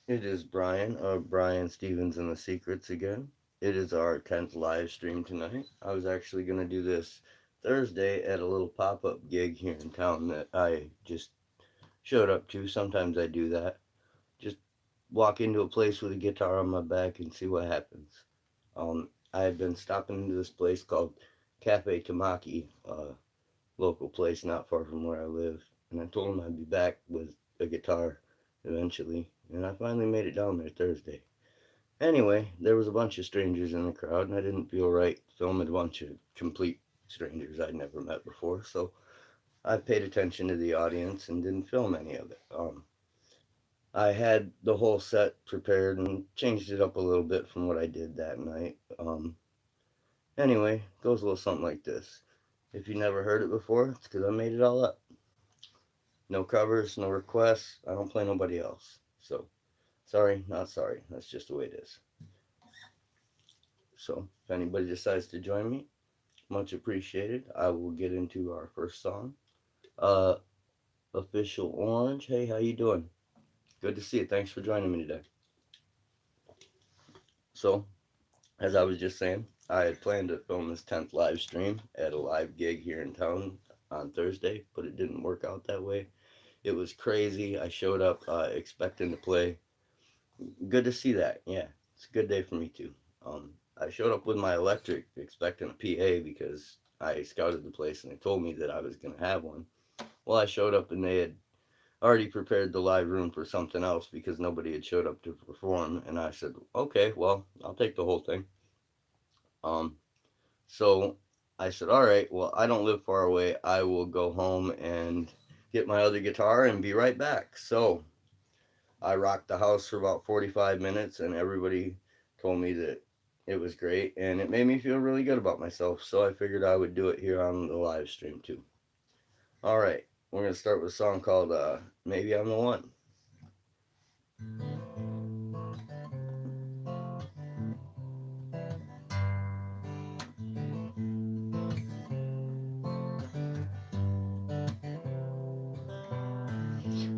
It is Brian of Brian Stevens and the Secrets again. It is our 10th live stream tonight. I was actually going to do this Thursday at a little pop up gig here in town that I just showed up to. Sometimes I do that. Just walk into a place with a guitar on my back and see what happens. I had been stopping into this place called Cafe Tamaki, a local place not far from where I live, and I told him I'd be back with a guitar eventually, and I finally made it down there Thursday. Anyway, there was a bunch of strangers in the crowd, and I didn't feel right filming a bunch of complete strangers I'd never met before, so I paid attention to the audience and didn't film any of it. I had the whole set prepared and changed it up a little bit from what I did that night. Anyway, it goes a little something like this. If you never heard it before, it's because I made it all up. No covers, no requests. I don't play nobody else. So, sorry, not sorry. That's just the way it is. So, if anybody decides to join me, much appreciated. I will get into our first song. Uh, Official Orange. Hey, how you doing? Good to see you. Thanks for joining me today. So, as I was just saying, I had planned to film this 10th live stream at a live gig here in town on Thursday, but it didn't work out that way. It was crazy. I showed up expecting to play. Good to see that. Yeah, it's a good day for me too. I showed up with my electric expecting a PA because I scouted the place and they told me that I was going to have one. Well, I showed up and they had already prepared the live room for something else because nobody had showed up to perform. And I said, okay, well, I'll take the whole thing. Um, so I said, all right, well, I don't live far away. I will go home and get my other guitar and be right back. So I rocked the house for about 45 minutes, and everybody told me that it was great, and it made me feel really good about myself. So I figured I would do it here on the live stream too. All right, we're gonna start with a song called "Maybe I'm the One."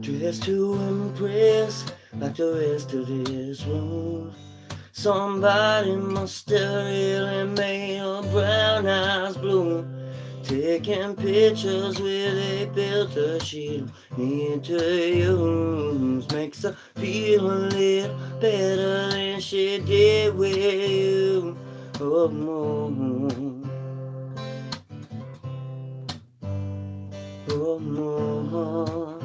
Dressed to impress, like the rest of this room. Somebody must have really made her brown eyes blue. Taking pictures with a filter she don't need to use. Makes her feel a little better than she did with you. Oh, more. Oh, more.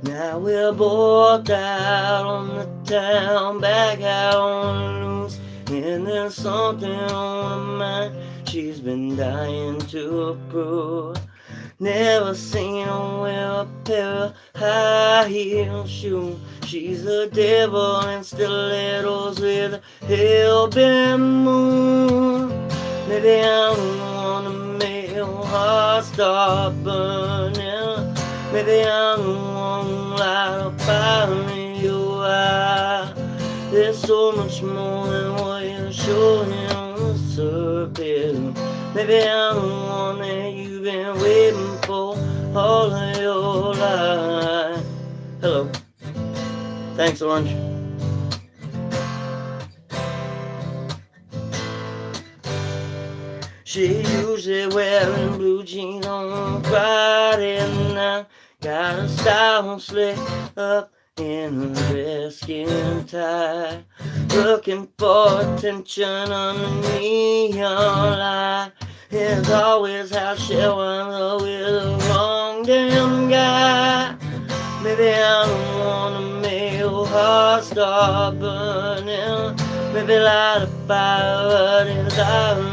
Now we're both out on the town, back out on the loose, and there's something on her mind she's been dying to prove. Never seen her wear a pair of high heel shoes. She's a devil in stilettos with a hell-bent moon. Maybe I'm the one to make your heart start burning. Maybe I'm the one who light a fire in your eye. There's so much more than what you're showing on the surface. Maybe I'm the one that you've been waiting for all of your life. Hello. Thanks, Orange. She usually wearing blue jeans on Friday night. Got her style slick up in a red skin tie. Looking for attention under neon light. It's always how she winds up with the wrong damn guy. Maybe I'm the one to make your heart start burning. Maybe light a fire inside.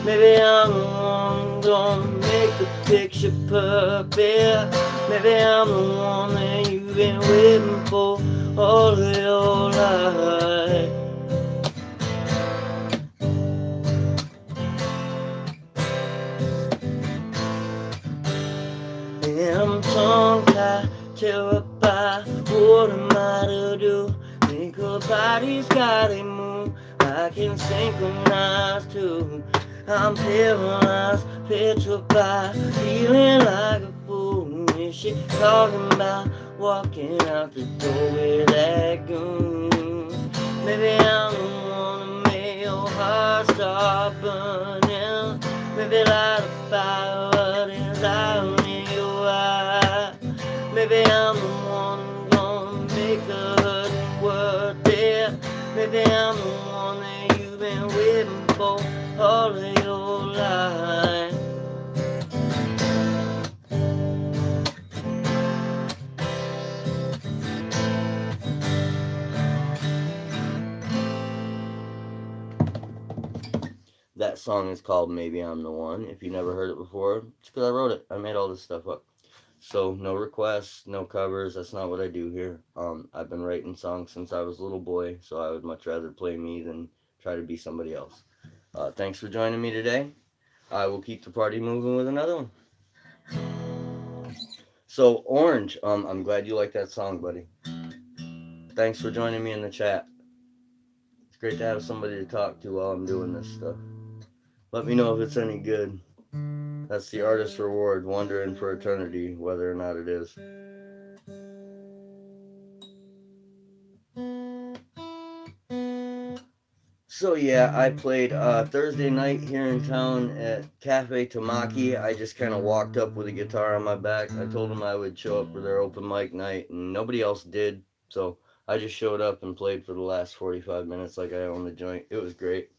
Maybe I'm the one gonna make the picture perfect. Maybe I'm the one that you've been waiting for all of your life. And I'm tongue-tied, terrified, what am I to do? Think her body's gotta move, I can synchronize too. I'm paralyzed, petrified, feeling like a fool. Is she talking about walking out the door with that goon? Maybe I'm the one to make your heart start burning. Maybe light a fire what is out in your eye. Maybe I'm the one who's gonna make the hurt worth it. Maybe I'm the one that you've been waiting for all of your life. That song is called Maybe I'm the One. If you never heard it before, it's because I wrote it. I made all this stuff up. So no requests, no covers. That's not what I do here. I've been writing songs since I was a little boy, so I would much rather play me than try to be somebody else. Thanks for joining me today. I will keep the party moving with another one. So Orange, I'm glad you like that song, buddy. Thanks for joining me in the chat. It's great to have somebody to talk to while I'm doing this stuff. Let me know if it's any good. That's the artist's reward, wondering for eternity whether or not it is. So yeah, I played Thursday night here in town at Cafe Tamaki. I just kind of walked up with a guitar on my back. I told them I would show up for their open mic night, and nobody else did. So I just showed up and played for the last 45 minutes like I owned the joint. It was great.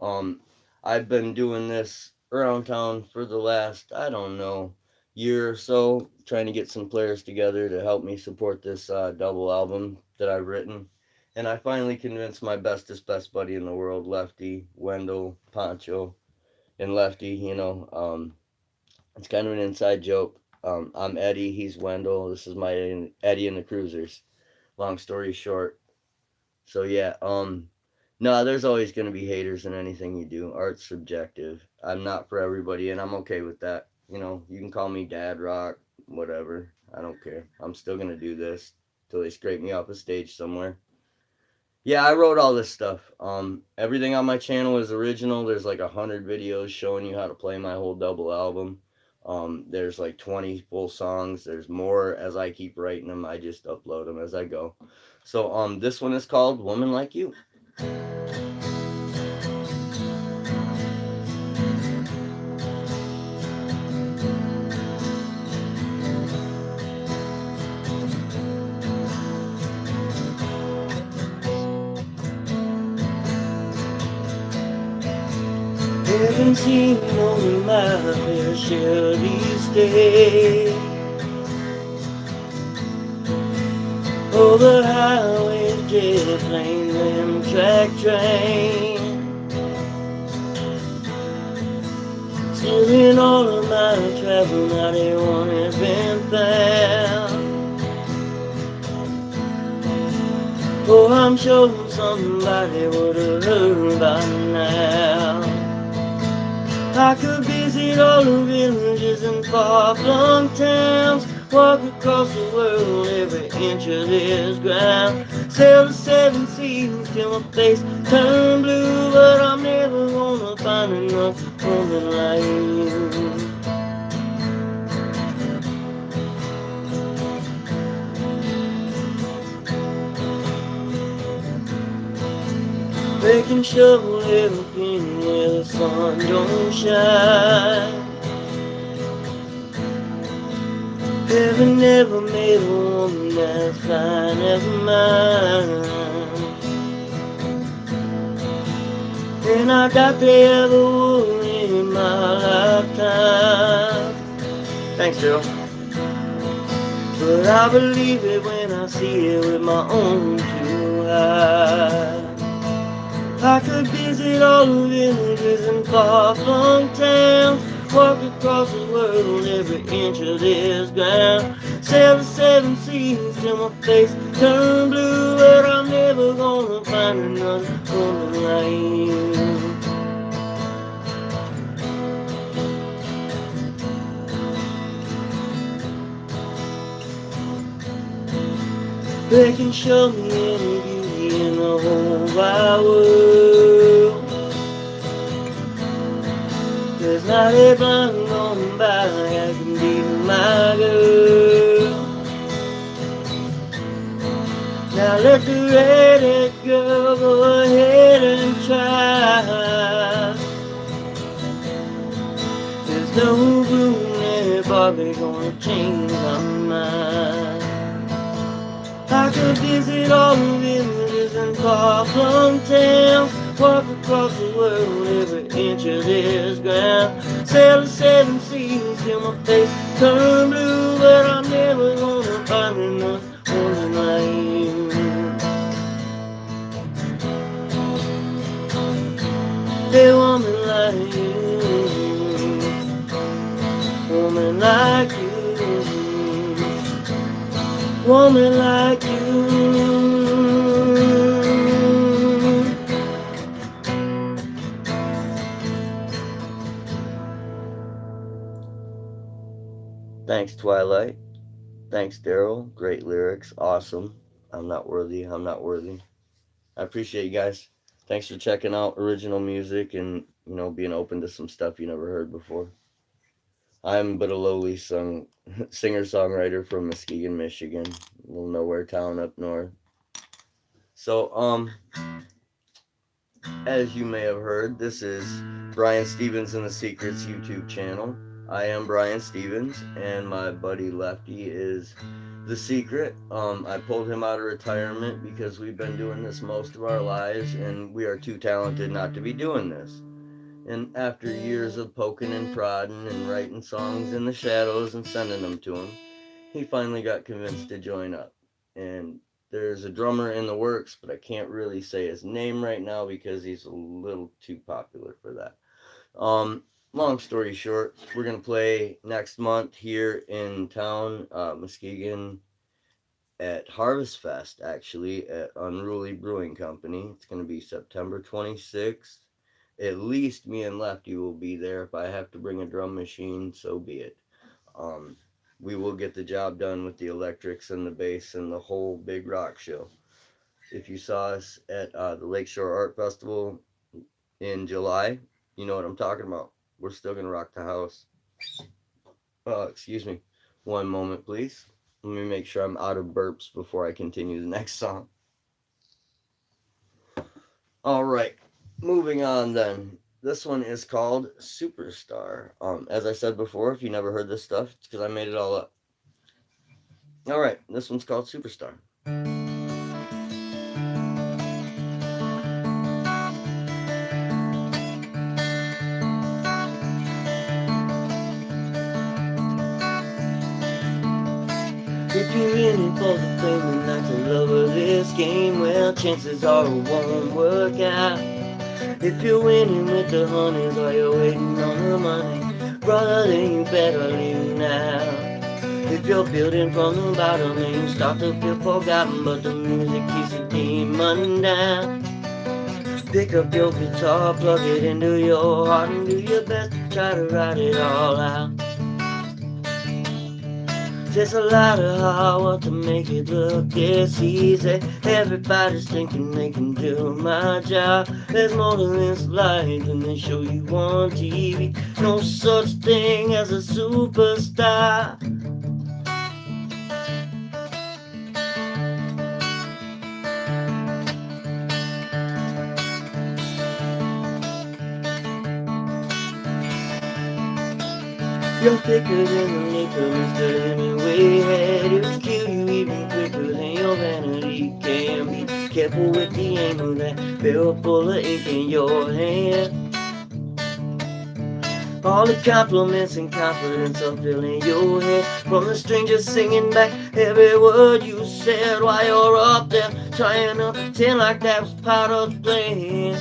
Um, I've been doing this around town for the last, I don't know, year or so, trying to get some players together to help me support this double album that I've written. And I finally convinced my bestest best buddy in the world, Lefty, Wendell, Poncho, and Lefty, it's kind of an inside joke. I'm Eddie, he's Wendell. This is my Eddie and the Cruisers. Long story short. So yeah, no, there's always going to be haters in anything you do. Art's subjective. I'm not for everybody, and I'm okay with that. You can call me Dad Rock, whatever. I don't care. I'm still going to do this till they scrape me off a stage somewhere. Yeah, I wrote all this stuff. Everything on my channel is original. There's like 100 videos showing you how to play my whole double album. There's like 20 full songs. There's more as I keep writing them. I just upload them as I go. So this one is called Woman Like You. Haven't seen only my fair share these days. Over highways, jet planes, and track trains. Still in all of my travel, not a one has been found. Oh, I'm sure somebody would have heard by now. I could visit all the villages and far-flung towns, walk across the world every inch of this ground, sail the 7 seas till my face turn blue, but I'm never gonna find enough woman like you. They can shovel everything where the sun don't shine. Heaven never made a woman as fine as mine, and I doubt they ever would in my lifetime. Thanks, Joe. But I believe it when I see it with my own 2 eyes. I could visit all the villages and far-flung towns, walk across the world every inch of this ground, sail the 7 seas till my face turn blue, but I'm never gonna find another woman like you. They can show me any beauty in the whole wide world. There's not a blind going by that can be my my girl. Now let the redhead girl go ahead and try. There's no brunette Barbie gonna change my mind. I could visit all the villages and far flung towns, walk across the world every inch of this ground, sail the 7 seas till my face turn blue, but I'm never gonna find enough woman like you. A woman like you, woman like you, woman like you. Thanks, Twilight. Thanks, Daryl. Great lyrics. Awesome. I'm not worthy. I'm not worthy. I appreciate you guys. Thanks for checking out original music and, being open to some stuff you never heard before. I'm but a lowly singer-songwriter from Muskegon, Michigan, a little nowhere town up north. So, as you may have heard, this is Brian Stevens and the Secrets YouTube channel. I am Brian Stevens, and my buddy Lefty is The Secret. I pulled him out of retirement because we've been doing this most of our lives, and we are too talented not to be doing this. And after years of poking and prodding and writing songs in the shadows and sending them to him, he finally got convinced to join up. And there's a drummer in the works, but I can't really say his name right now because he's a little too popular for that. Long story short, we're going to play next month here in town, Muskegon, at Harvest Fest, actually, at Unruly Brewing Company. It's going to be September 26th. At least me and Lefty will be there. If I have to bring a drum machine, so be it. We will get the job done with the electrics and the bass and the whole big rock show. If you saw us at the Lakeshore Art Festival in July, you know what I'm talking about. We're still going to rock the house. Excuse me. One moment, please. Let me make sure I'm out of burps before I continue the next song. All right. Moving on then. This one is called Superstar. As I said before, if you never heard this stuff, it's because I made it all up. All right. This one's called Superstar. If you're in it for the fame and not the love of this game, well, chances are it won't work out. If you're winning with the honeys while you're waiting on the money, brother, then you better leave now. If you're building from the bottom and you start to feel forgotten, but the music keeps the demon down, pick up your guitar, plug it into your heart, and do your best to try to write it all out. There's a lot of hard work to make it look this easy. Everybody's thinking they can do my job. There's more to this life than they show you on TV. No such thing as a superstar. You're thicker than the liquor Mr. Hemingway had. It'll kill you even quicker than your vanity can be. Careful with the aim of that barrel full of ink in your hand. All the compliments and confidence are filling your head from the strangers singing back every word you said while you're up there trying to pretend like that was part of the plan.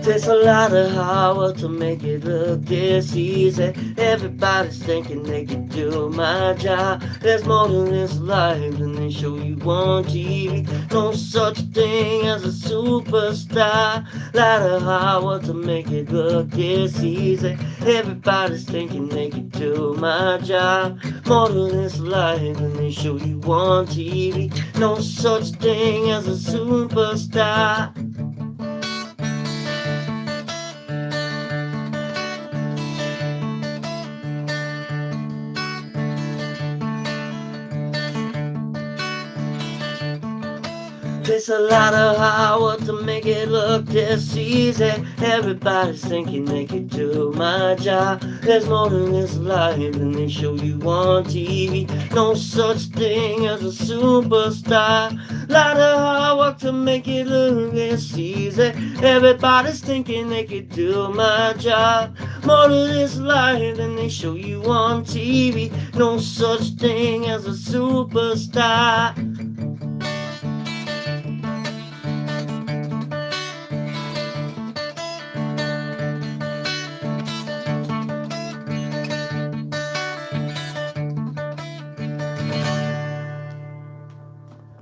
Takes a lot of hard work to make it look this easy. Everybody's thinking they can do my job. There's more to this life than they show you on TV. No such thing as a superstar. Lot of hard work to make it look this easy. Everybody's thinking they can do my job. More to this life than they show you on TV. No such thing as a superstar. It's a lot of hard work to make it look this easy. Everybody's thinking they could do my job. There's more to this life than they show you on TV. No such thing as a superstar. Lot of hard work to make it look this easy. Everybody's thinking they could do my job. More to this life than they show you on TV. No such thing as a superstar.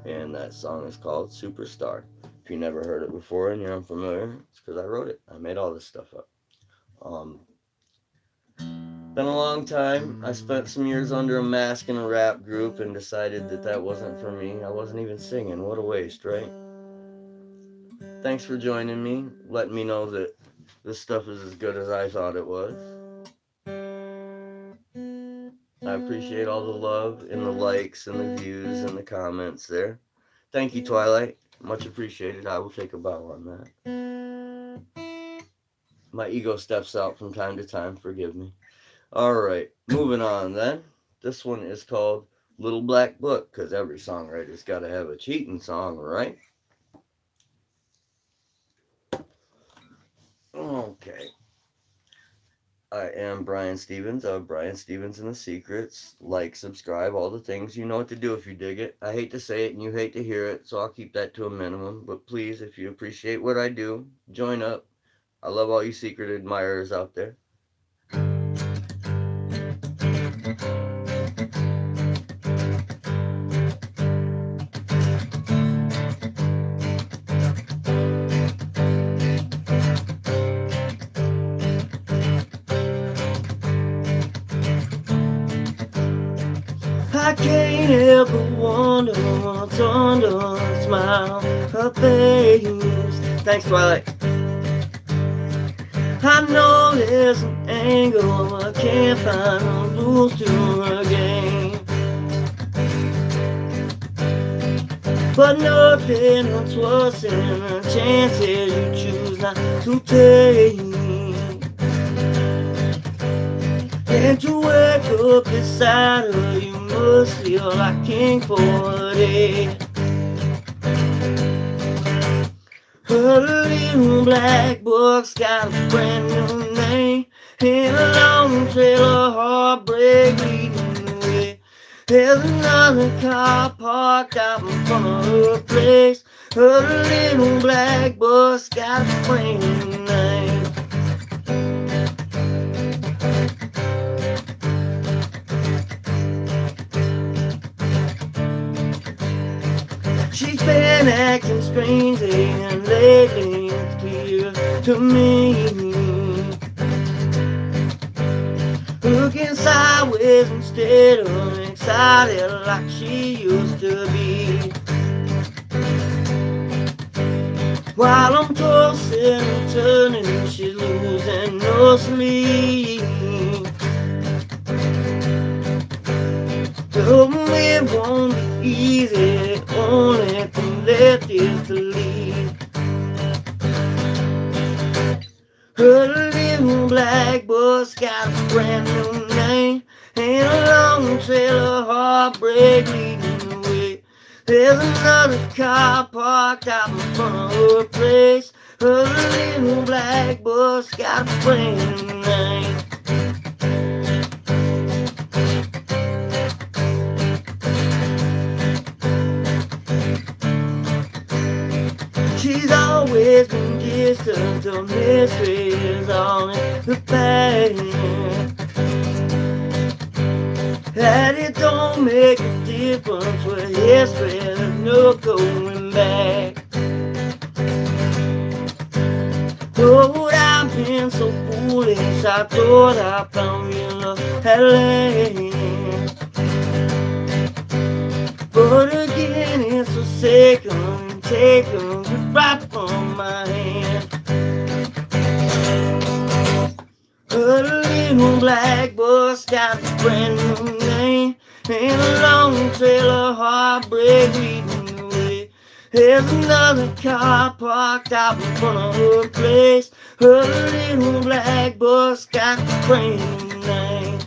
And that song is called Superstar. If you never heard it before and you're unfamiliar, it's because I wrote it. I made all this stuff up. Been a long time. I spent some years under a mask in a rap group and decided that that wasn't for me. I wasn't even singing. What a waste, right? Thanks for joining me, letting me know that this stuff is as good as I thought it was. I appreciate all the love and the likes and the views and the comments there. Thank you, Twilight. Much appreciated. I will take a bow on that. My ego steps out from time to time. Forgive me. Alright, moving on then. This one is called Little Black Book, because every songwriter's got to have a cheating song, right? Okay. I am Brian Stevens of Brian Stevens and the Secrets. Like, subscribe, all the things. You know what to do if you dig it. I hate to say it and you hate to hear it, so I'll keep that to a minimum. But please, if you appreciate what I do, join up. I love all you secret admirers out there. I can't help but wonder what's under a smile, her face. Thanks, Twilight. I know there's an angle, I can't find the rules to her game. But nothing hurts worse than the chances you choose not to take. And to wake up beside her, you must feel like king for a day. Her little black book's got a brand new name and a long trail of heartbreak leading the way. There's another car parked out in front of her place. Her little black book's got a brand new name. She's been acting strangely and lately it's clear to me. Looking sideways instead of excited like she used to be. While I'm tossing and turning, she's losing no sleep. Told me it won't be easy, only thing left is to leave. Her little black bus got a brand new name and a long trail of heartbreak leading the way. There's another car parked out in front of her place. Her little black bus got a brand new name. She's always been distant, the mystery is all in the past. And it don't make a difference with history, there's no going back. Lord, I've been so foolish, I thought I found real love at last. But again, it's forsaken, taken right from my hand. Her little black bus got a brand new name and a long trail of heartbreak leading the way. There's another car parked out in front of her place. Her little black bus got the brand name.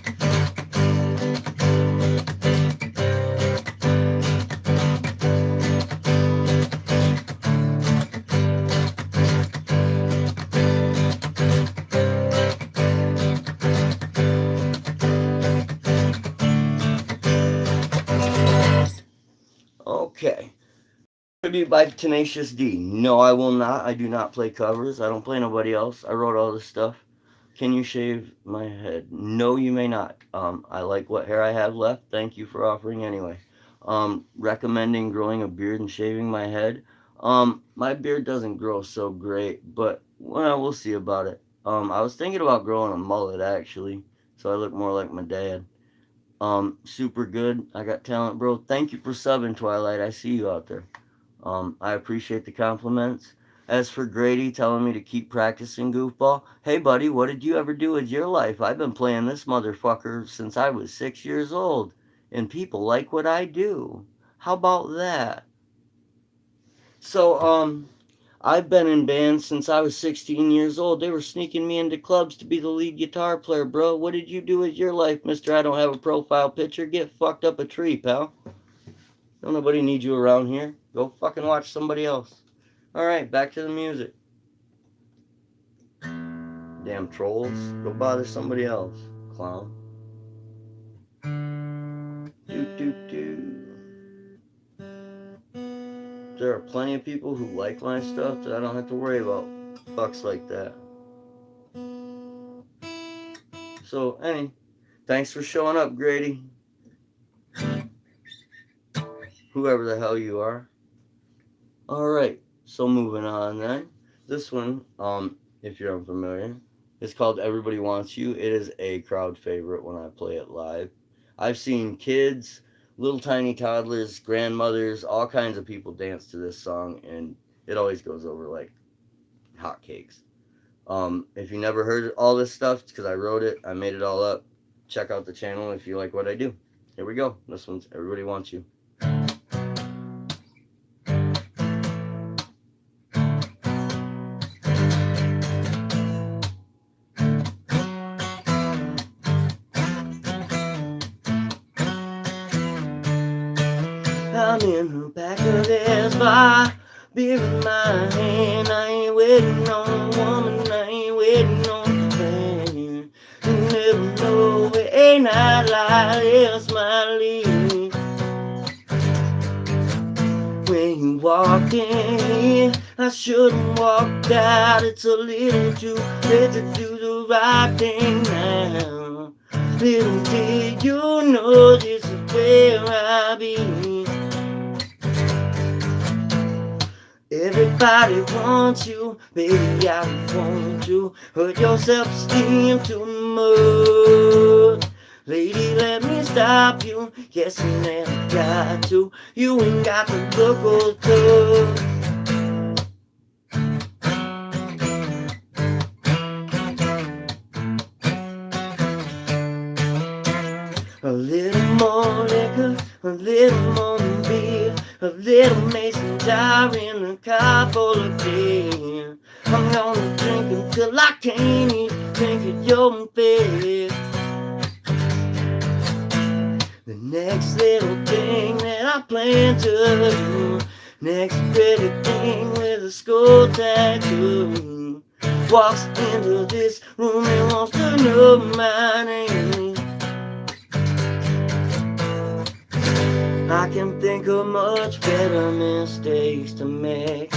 Okay. Tribute by Tenacious D. No, I will not. I do not play covers. I don't play nobody else. I wrote all this stuff. Can you shave my head? No, you may not. I like what hair I have left. Thank you for offering anyway. Recommending growing a beard and shaving my head. My beard doesn't grow so great, but well, we'll see about it. I was thinking about growing a mullet actually, so I look more like my dad. Super good. I got talent, bro. Thank you for subbing, Twilight. I see you out there. I appreciate the compliments. As for Grady telling me to keep practicing goofball, hey buddy, what did you ever do with your life? I've been playing this motherfucker since I was 6 years old, and people like what I do. How about that? So, I've been in bands since I was 16 years old. They were sneaking me into clubs to be the lead guitar player, bro. What did you do with your life, mister? I don't have a profile picture. Get fucked up a tree, pal. Don't nobody need you around here. Go fucking watch somebody else. Alright, back to the music. Damn trolls. Go bother somebody else, clown. Doot doot doot. There are plenty of people who like my stuff that I don't have to worry about fucks like that. So, thanks for showing up, Grady. Whoever the hell you are. Alright, so moving on then. This one, if you're unfamiliar, it's called Everybody Wants You. It is a crowd favorite when I play it live. I've seen kids, little tiny toddlers, grandmothers, all kinds of people dance to this song, and it always goes over like hotcakes. If you never heard all this stuff, it's because I wrote it, I made it all up. Check out the channel if you like what I do. Here we go. This one's Everybody Wants You. I'm in the back of this bar, beer in my hand. I ain't waiting on a woman, I ain't waiting on a man. Never know a night like this, my lead. When you walked in, I shouldn't walk out. It's a little too late to do the right thing now. Little did you know this is where I be. Everybody wants you, baby, I want you. Hurt your self-esteem too much. Lady, let me stop you. Yes, you never got to. You ain't got to look or tough. A little more liquor, a little more beer, a little mason jar in a car full of beer. I'm gonna drink until I can't even drink at your face. The next little thing that I plan to do, next pretty thing with a skull tattoo, walks into this room and wants to know my name. I can think of much better mistakes to make.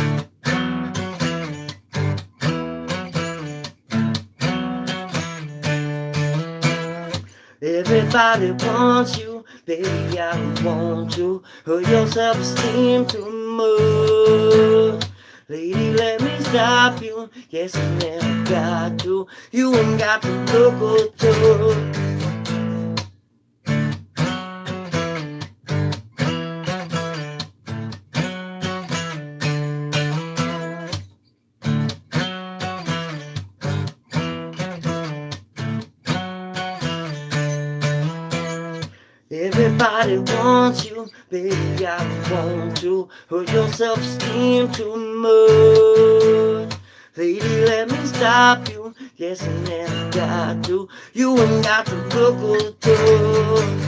Everybody wants you, baby, I don't want you. Hurt your self-esteem too much. Lady, let me stop you. Yes, you never got to. You ain't got to look or talk. Everybody wants you, baby, I don't want to hurt your self-esteem too much. Lady, let me stop you, guessing that I got to. You ain't got to look or touch.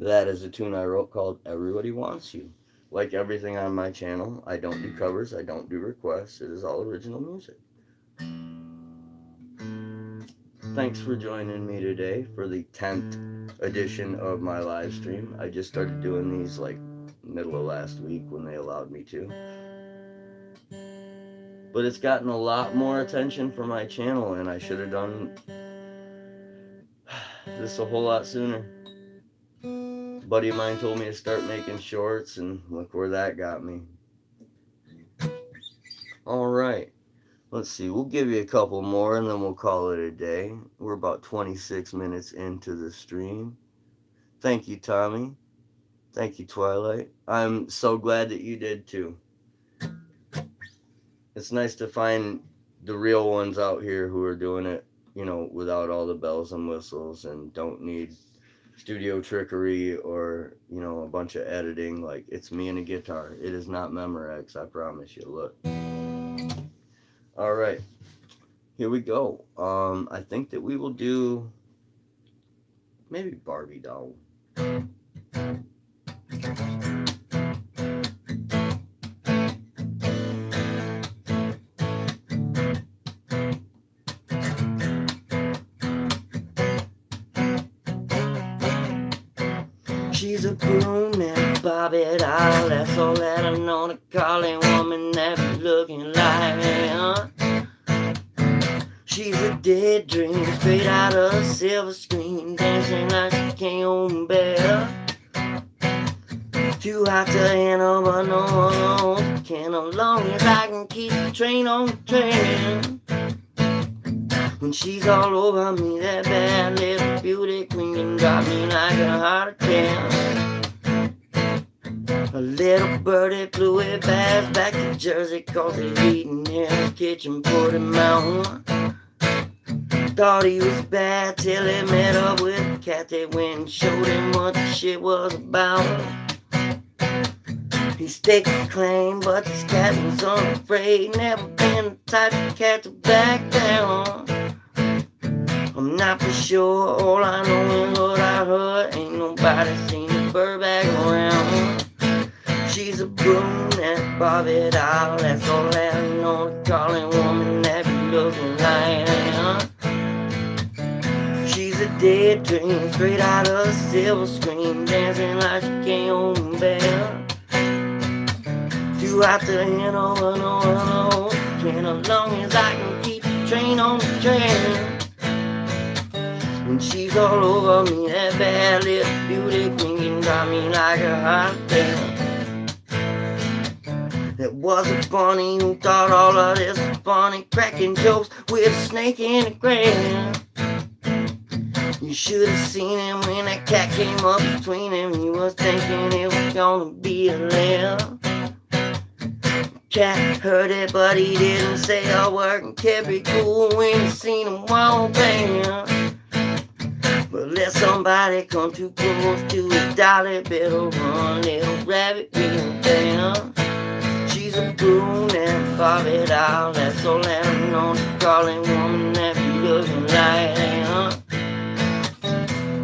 That is a tune I wrote called Everybody Wants You. Like everything on my channel, I don't do covers, I don't do requests, it is all original music. Thanks for joining me today for the 10th edition of my live stream. I just started doing these like middle of last week when they allowed me to. But it's gotten a lot more attention for my channel, and I should have done this a whole lot sooner. A buddy of mine told me to start making shorts, and look where that got me. Alright, let's see, we'll give you a couple more and then we'll call it a day. We're about 26 minutes into the stream. Thank you, Tommy. Thank you, Twilight. I'm so glad that you did too. It's nice to find the real ones out here who are doing it, you know, without all the bells and whistles and don't need studio trickery or, you know, a bunch of editing. Like, it's me and a guitar. It is not Memorex, I promise you. Look. All right. Here we go. I think that we will do maybe Barbie doll. She's a brunette Barbie doll, that's all that I know to call a woman that be looking like, huh? She's a dead dream, straight out of a silver screen, dancing like she can't bear. Too hot to handle, but no one knows can, as long as I can keep the train on the train. When she's all over me, that bad little beauty queen can drop me like a heart attack. A little birdie flew it fast back to Jersey, cause he's eating in the kitchen, put him out. Thought he was bad till he met up with a cat that went and showed him what the shit was about. He staked a claim, but this cat was unafraid, never been the type of cat to back down. I'm not for sure, all I know is what I heard, ain't nobody seen the bird back around. She's a brunette Barbie doll, that's all that I know to call a woman that be looking like, huh? She's a dead dream, straight out of a silver screen, dancing like she can't bear. Too hot to handle, but no, can, as long as I can keep the train on the train. When she's all over me, that bad little beauty queen can drop me like a hot attack. There was a bunny who thought all of this was funny, cracking jokes with a snake in the grass. You should have seen him when that cat came up between him. He was thinking it was gonna be a laugh. Cat heard it, but he didn't say a word and kept it cool when he seen him walk past. But let somebody come too close to his dolly, better run, little rabbit, real down. She's a brunette Barbie doll, that's all that I know to call a woman that be looking like, huh?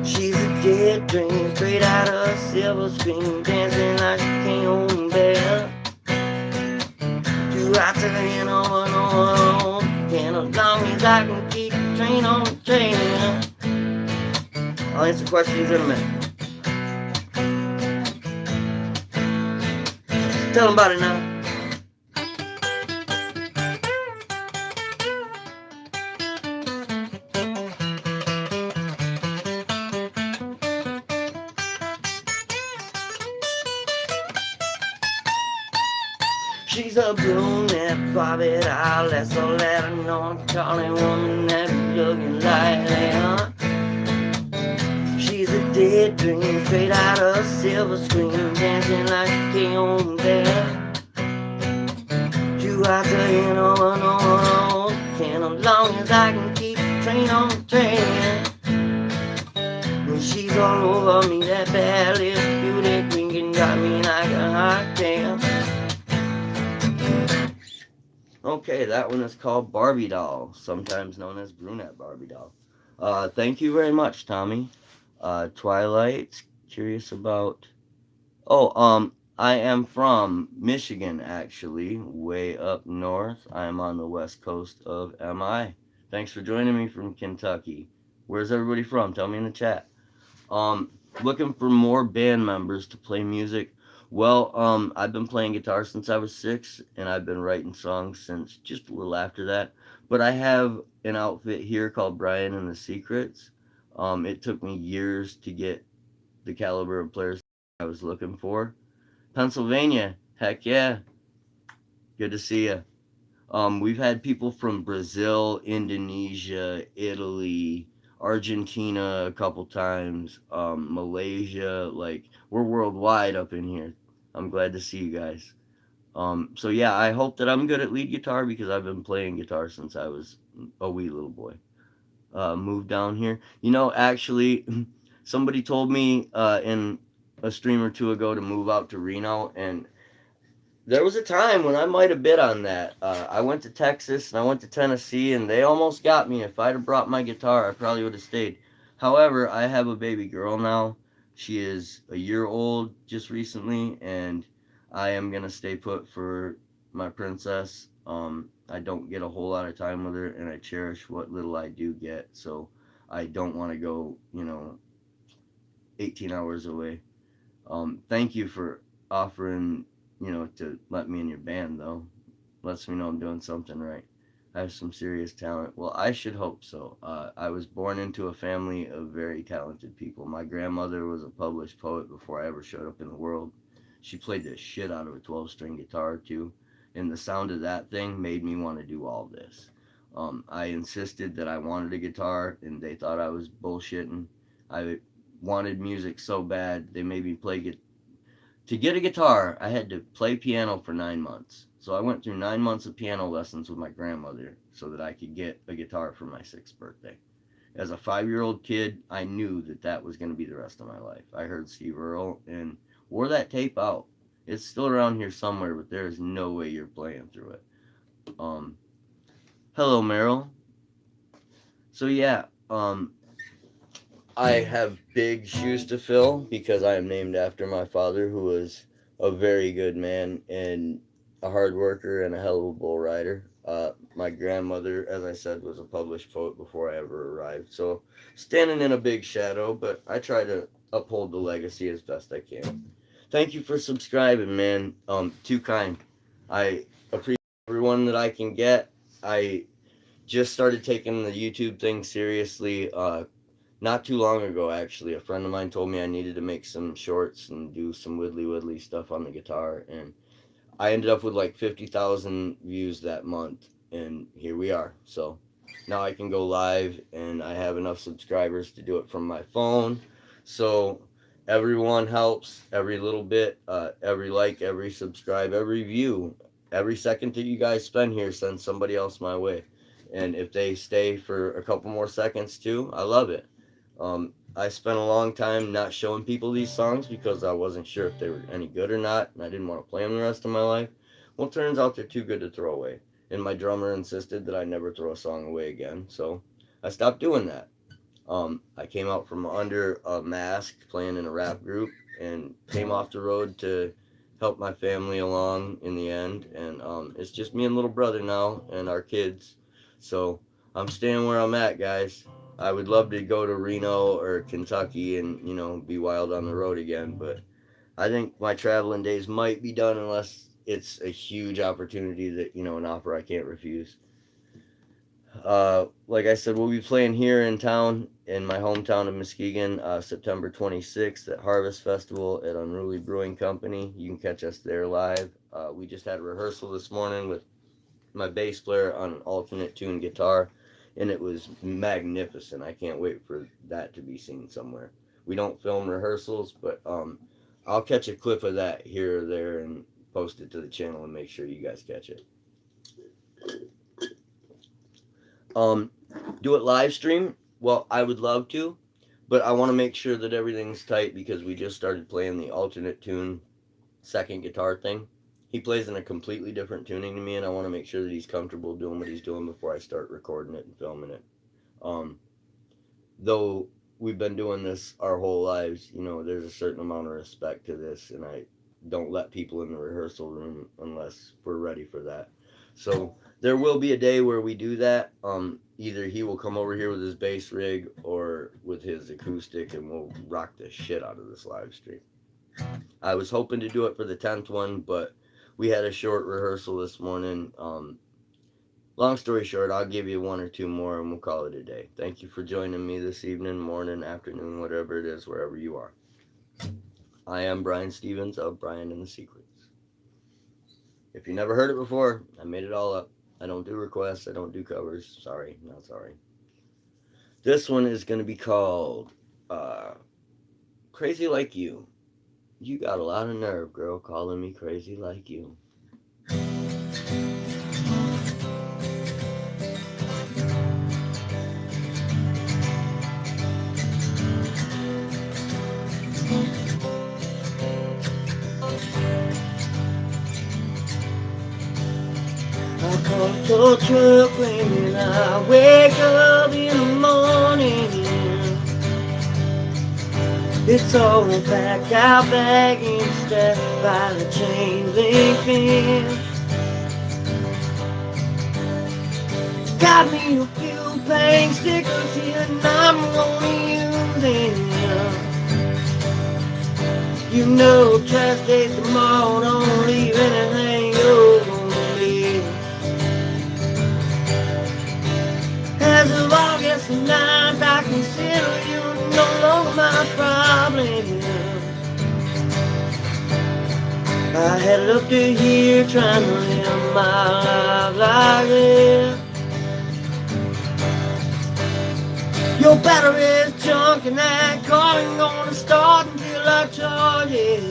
She's a dead dream, straight out of a silver screen, dancing like she can't bear. Too hot to handle, but no, can, as long as I can keep the train on the train. I'll answer questions in a minute. Tell them about it now. She's a brunette Barbie doll, that's all that I know. I'm calling woman that looking like that. She's a dead dream straight out of silver screen, dancing like she came home there. Too hot to handle, no, can as long as I can keep the train on the train. And she's all over me, that bad little beauty queen got me like a hot damn. Okay, that one is called Barbie Doll, sometimes known as Brunette Barbie Doll. Thank you very much, Tommy. Twilight, curious about. Oh, I am from Michigan, actually, way up north. I am on the west coast of MI. Thanks for joining me from Kentucky. Where's everybody from? Tell me in the chat. Um, Looking for more band members to play music. Well, I've been playing guitar since I was 6, and I've been writing songs since just a little after that. But I have an outfit here called Brian and the Secrets. It took me years to get the caliber of players I was looking for. Pennsylvania, heck yeah, good to see you. We've had people from Brazil, Indonesia, Italy, Argentina a couple times, Malaysia. Like, we're worldwide up in here. I'm glad to see you guys. So yeah, I hope that I'm good at lead guitar because I've been playing guitar since I was a wee little boy. Moved down here. Actually, somebody told me in a stream or two ago to move out to Reno, and there was a time when I might have bid on that. I went to Texas and I went to Tennessee, and they almost got me. If I'd have brought my guitar, I probably would have stayed. However, I have a baby girl now. She is a year old just recently, and I am gonna stay put for my princess. I don't get a whole lot of time with her, and I cherish what little I do get. So I don't want to go, 18 hours away. Thank you for offering, to let me in your band, though. Lets me know I'm doing something right. I have some serious talent. Well, I should hope so. I was born into a family of very talented people. My grandmother was a published poet before I ever showed up in the world. She played the shit out of a 12-string guitar, too. And the sound of that thing made me want to do all this. I insisted that I wanted a guitar, and they thought I was bullshitting. I wanted music so bad, they made me play to get a guitar, I had to play piano for 9 months. So I went through 9 months of piano lessons with my grandmother so that I could get a guitar for my 6th birthday. As a 5-year-old kid, I knew that that was going to be the rest of my life. I heard Steve Earle and wore that tape out. It's still around here somewhere, but there is no way you're playing through it. Um, Hello, Meryl. So yeah, I have big shoes to fill because I am named after my father, who was a very good man and a hard worker and a hell of a bull rider. My grandmother, as I said, was a published poet before I ever arrived. So, standing in a big shadow, but I try to uphold the legacy as best I can. Thank you for subscribing, man. Too kind. I appreciate everyone that I can get. I just started taking the YouTube thing seriously. Not too long ago, actually, a friend of mine told me I needed to make some shorts and do some widdly stuff on the guitar, and I ended up with like 50,000 views that month, and here we are. So now I can go live, and I have enough subscribers to do it from my phone. So everyone helps, every little bit, every like, every subscribe, every view, every second that you guys spend here sends somebody else my way. And if they stay for a couple more seconds too, I love it. I spent a long time not showing people these songs because I wasn't sure if they were any good or not, and I didn't want to play them the rest of my life. Well, it turns out they're too good to throw away, and my drummer insisted that I never throw a song away again, so I stopped doing that. I came out from under a mask playing in a rap group and came off the road to help my family along in the end, and it's just me and little brother now and our kids, so I'm staying where I'm at, guys. I would love to go to Reno or Kentucky and, be wild on the road again, but I think my traveling days might be done unless it's a huge opportunity that, an offer I can't refuse. Like I said, we'll be playing here in town, in my hometown of Muskegon, September 26th at Harvest Festival at Unruly Brewing Company. You can catch us there live. We just had a rehearsal this morning with my bass player on an alternate tune guitar, and it was magnificent. I can't wait for that to be seen somewhere. We don't film rehearsals, but I'll catch a clip of that here or there and post it to the channel and make sure you guys catch it. Um, do it live stream? Well, I would love to, but I want to make sure that everything's tight because we just started playing the alternate tune second guitar thing. He plays in a completely different tuning to me, and I want to make sure that he's comfortable doing what he's doing before I start recording it and filming it. Though we've been doing this our whole lives, you know, there's a certain amount of respect to this, and I don't let people in the rehearsal room unless we're ready for that. So there will be a day where we do that. Either he will come over here with his bass rig or with his acoustic, and we'll rock the shit out of this live stream. I was hoping to do it for the 10th one, but we had a short rehearsal this morning. Long story short, I'll give you one or two more and we'll call it a day. Thank you for joining me this evening, morning, afternoon, whatever it is, wherever you are. I am Brian Stevens of Brian and the Secrets. If you never heard it before, I made it all up. I don't do requests. I don't do covers. Sorry, not sorry. This one is going to be called Crazy Like You. You got a lot of nerve, girl, calling me crazy like you. I call a tow truck when I wake up in the morning. It's all packed out bag and stacked by the chain link fence. Got me a few paint stickers here and I'm gonna use them. You know trash days tomorrow, don't leave anything you're gonna leave. As of August 9th, I consider you no longer my problem. I headed up to here trying to live my life like this. Your battery's junk and that car ain't gonna start until I charge it.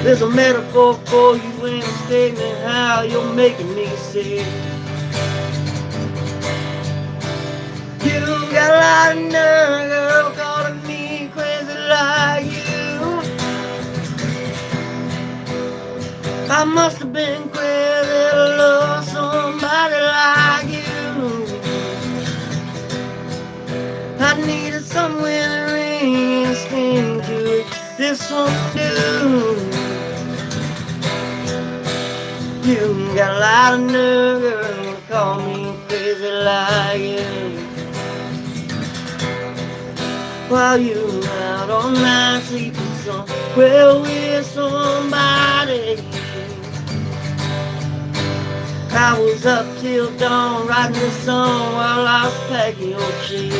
There's a metaphor for you in a statement how you're making me sick. You got a lot of nerve, girl, calling me crazy like you. I must have been crazy to love somebody like you. I needed somewhere to ring and sting to it. This won't do. You got a lot of nerve, girl, call me crazy like you. While you out all night sleeping somewhere with somebody. I was up till dawn writing this song while I was packing your shit.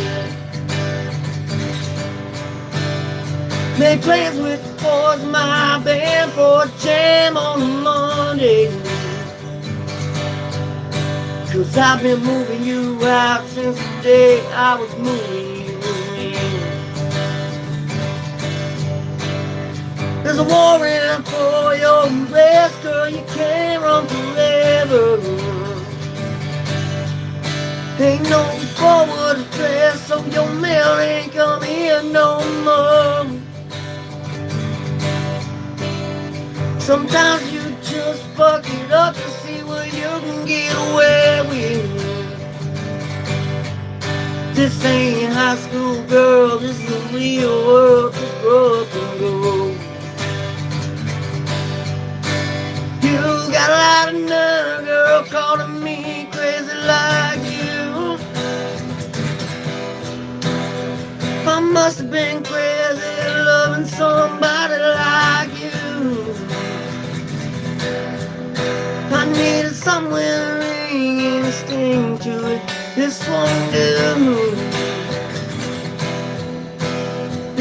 Made plans with the boys in my band for a jam on Monday. Cause I've been moving you out since the day I was moving you in. There's a warrant for your arrest, girl, you can't run forever. Ain't no forward address, so your mail ain't coming in no more. Sometimes you just fuck it up to see what you can get away with. This ain't high school, girl, this is the real world, just grow up and go. You got a lot of nerve, girl, calling me crazy like you. I must have been crazy loving somebody like you. I needed somewhere to ring and sting to it. This won't do.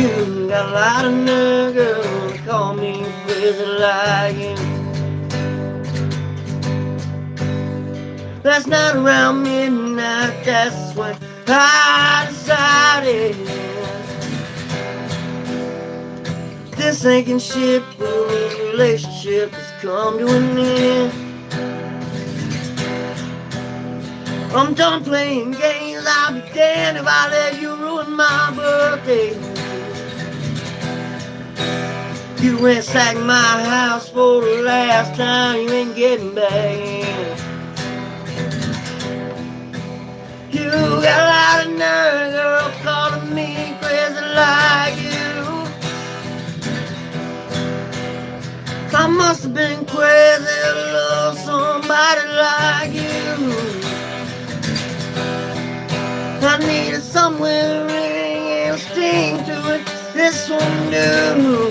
You got a lot of nerve, girl, call me crazy like you. Last night around midnight, that's when I decided this sinking ship will mean relationship has come to an end. I'm done playing games, I'll be damned if I let you ruin my birthday. You ransacked my house for the last time, you ain't getting back in. You got a lot of nerve, girl, calling me crazy like you. I must have been crazy to love somebody like you. I needed somewhere to ring and sting to it. This one knew.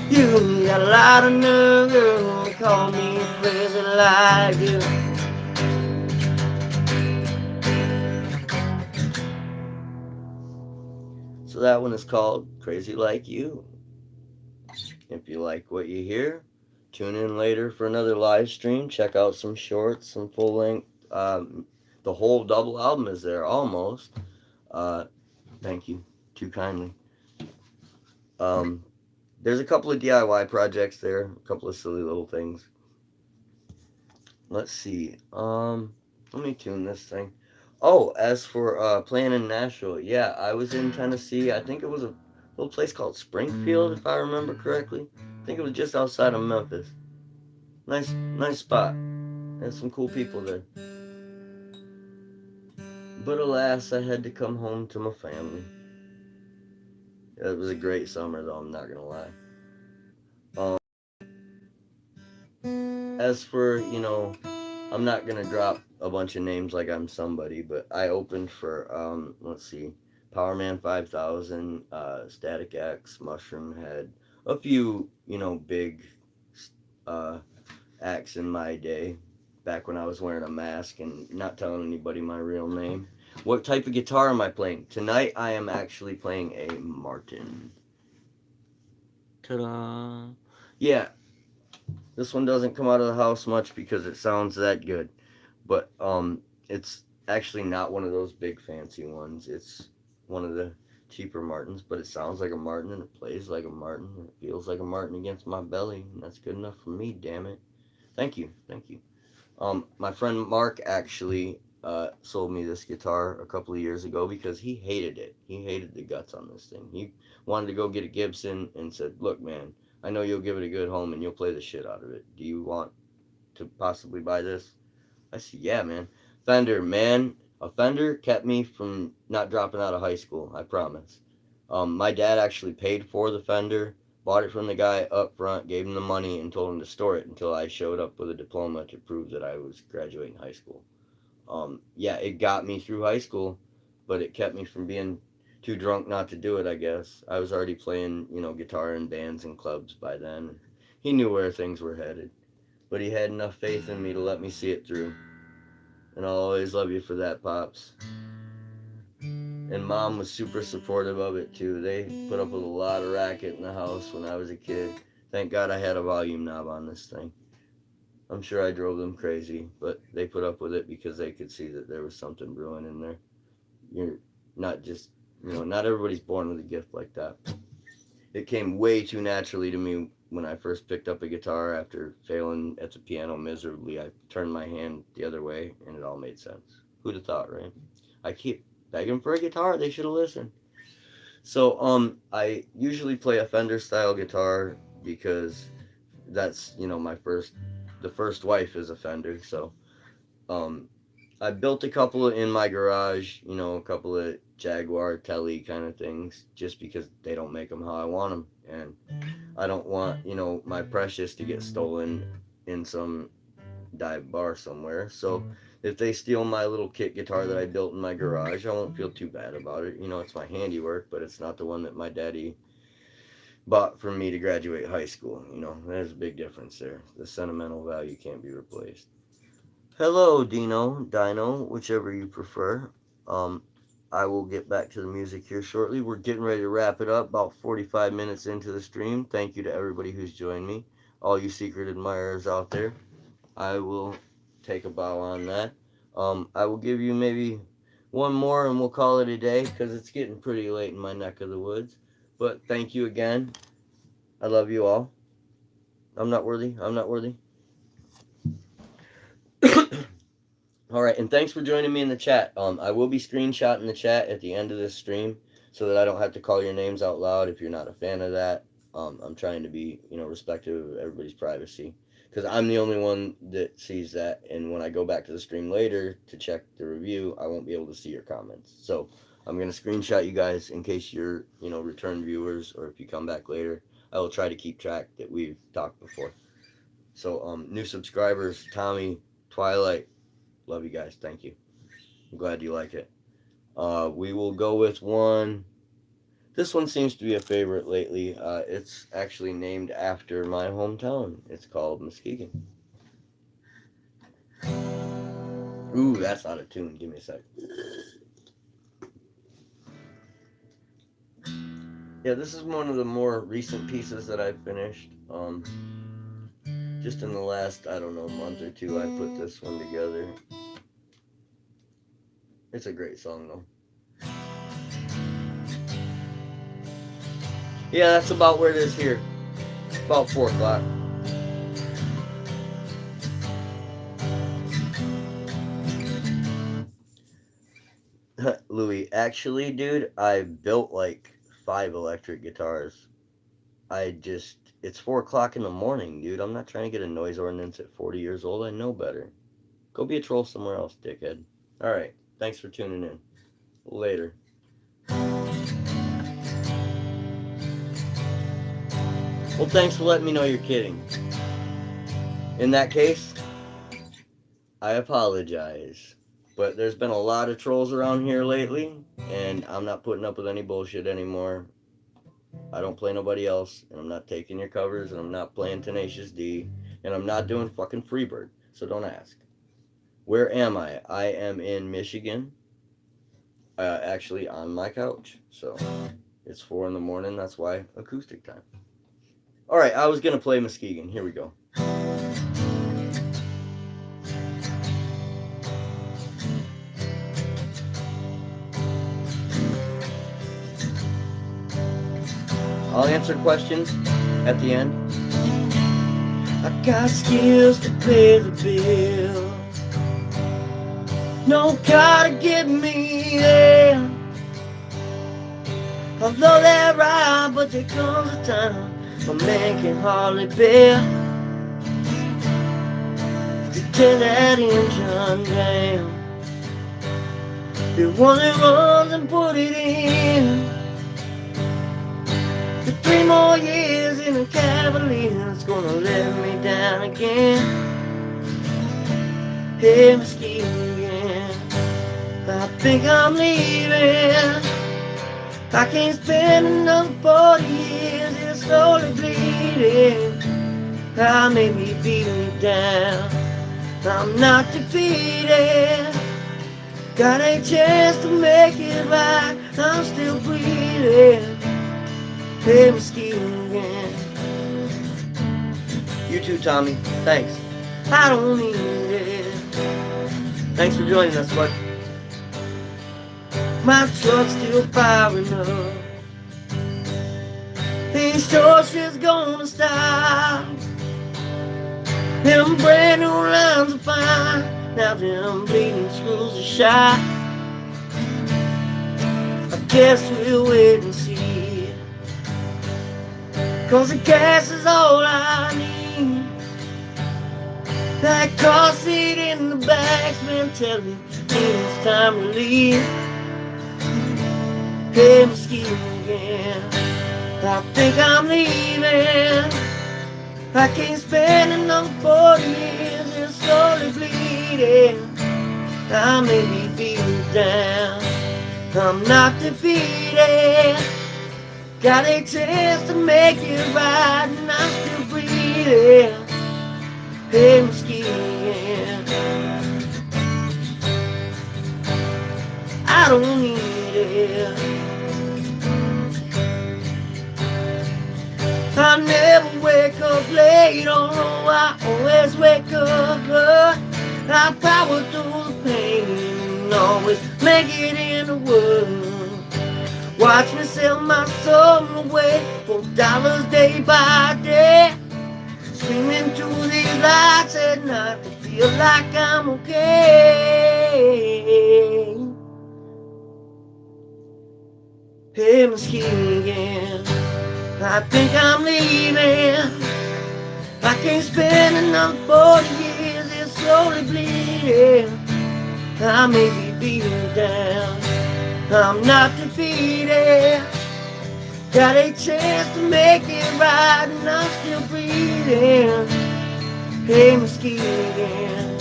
You got a lot of nerve, girl, call me crazy like you. So that one is called Crazy Like You. If you like what you hear, tune in later for another live stream. Check out some shorts, some full length. The whole double album is there almost. Uh, thank you too kindly. Um, there's a couple of DIY projects there, a couple of silly little things. Let's see. Let me tune this thing. Oh, as for playing in Nashville, yeah, I was in Tennessee. I think it was a little place called Springfield, if I remember correctly. I think it was just outside of Memphis. Nice spot. There's some cool people there. But alas, I had to come home to my family. It was a great summer, though. I'm not gonna lie. Um, as for I'm not gonna drop a bunch of names like I'm somebody, but I opened for let's see, Powerman 5000, Static X, Mushroom Head, a few big uh, acts in my day, back when I was wearing a mask and not telling anybody my real name. What type of guitar am I playing tonight? I am actually playing a Martin. Ta-da! Yeah, this one doesn't come out of the house much because it sounds that good. But it's actually not one of those big fancy ones. It's one of the cheaper Martins, but it sounds like a Martin and it plays like a Martin and it feels like a Martin against my belly, and that's good enough for me, damn it. Thank you. My friend Mark actually sold me this guitar a couple of years ago because he hated it. He hated the guts on this thing. He wanted to go get a Gibson and said, "Look, man, I know you'll give it a good home and you'll play the shit out of it. Do you want to possibly buy this?" I said, "Yeah, man. Fender, man. A Fender kept me from not dropping out of high school, I promise." My dad actually paid for the Fender, bought it from the guy up front, gave him the money, and told him to store it until I showed up with a diploma to prove that I was graduating high school. Yeah, it got me through high school, but it kept me from being too drunk not to do it, I guess. I was already playing, guitar in bands and clubs by then. He knew where things were headed, but he had enough faith in me to let me see it through. And I'll always love you for that, Pops. And Mom was super supportive of it too. They put up with a lot of racket in the house when I was a kid. Thank God I had a volume knob on this thing. I'm sure I drove them crazy, but they put up with it because they could see that there was something brewing in there. You're not just, not everybody's born with a gift like that. It came way too naturally to me when I first picked up a guitar after failing at the piano miserably. I turned my hand the other way and it all made sense. Who'd have thought, right? I keep begging for a guitar. They should have listened. So, I usually play a Fender style guitar because that's, the first wife is a Fender. So, um, I built a couple in my garage, a couple of Jaguar Telly kind of things, just because they don't make them how I want them, and I don't want my precious to get stolen in some dive bar somewhere. So if they steal my little kit guitar that I built in my garage, I won't feel too bad about it. It's my handiwork, but it's not the one that my daddy bought for me to graduate high school. There's a big difference there. The sentimental value can't be replaced. Hello, Dino, whichever you prefer. Um, I will get back to the music here shortly. We're getting ready to wrap it up, about 45 minutes into the stream. Thank you to everybody who's joined me, all you secret admirers out there. I will take a bow on that. I will give you maybe one more and we'll call it a day because it's getting pretty late in my neck of the woods. But thank you again. I love you all. I'm not worthy. I'm not worthy. All right, and thanks for joining me in the chat. I will be screenshotting the chat at the end of this stream so that I don't have to call your names out loud if you're not a fan of that. I'm trying to be, respectful of everybody's privacy because I'm the only one that sees that. And when I go back to the stream later to check the review, I won't be able to see your comments. So I'm gonna screenshot you guys in case you're, return viewers or if you come back later. I will try to keep track that we've talked before. So new subscribers, Tommy, Twilight. Love you guys. Thank you. I'm glad you like it. We will go with one. This one seems to be a favorite lately. It's actually named after my hometown. It's called Muskegon. Ooh, that's out of tune. Give me a sec. Yeah, this is one of the more recent pieces that I've finished. Just in the last, I don't know, month or two, I put this one together. It's a great song, though. Yeah, that's about where it is here. About 4 o'clock. Louis, actually, dude, I built like 5 electric guitars. It's 4 o'clock in the morning, dude. I'm not trying to get a noise ordinance at 40 years old. I know better. Go be a troll somewhere else, dickhead. Alright, thanks for tuning in. Later. Well, thanks for letting me know you're kidding. In that case, I apologize. But there's been a lot of trolls around here lately, and I'm not putting up with any bullshit anymore. I don't play nobody else, and I'm not taking your covers, and I'm not playing Tenacious D, and I'm not doing fucking Freebird, so don't ask. Where am I? I am in Michigan, actually on my couch, so it's 4 in the morning, that's why acoustic time. Alright, I was gonna play Muskegon, here we go. I'll answer questions at the end. I got skills to pay the bill. No car to get me there. Although they're right, but there comes a time a man can hardly bear to tear that engine down. The one that runs and put it in. For 3 more years in a Cavalier, it's gonna let me down again. Hey, Muskegon, I think I'm leaving. I can't spend another 40 years, it's slowly bleeding. I may be beaten down, I'm not defeated. Got a chance to make it right, I'm still breathing. Hey, Muskegon. You too, Tommy. Thanks. I don't need it. Thanks for joining us, bud. My truck's still firing up. Ain't sure she's gonna stop. Them brand new lines are fine. Now them bleeding screws are shot. I guess we'll wait and see. 'Cause the gas is all I need. That car seat in the back's been telling me it's time to leave. Hey, Muskegon, I think I'm leaving. I can't spend another 40 years, it's slowly bleeding. I may be beaten down, I'm not defeated. Got a chance to make it right, and I'm still breathing. Hey, Muskegon, I don't need it. I I never wake up late, oh no, I always wake up. I power through the pain and always make it in the world. Watch me sell my soul away for dollars day by day. Screaming through these lights at night to feel like I'm okay. Hey, Mesquite again. I think I'm leaving. I can't spend another 40 years here slowly bleeding. I may be beaten down. I'm not defeated. Got a chance to make it right and I'm still breathing. Hey, Mesquite again.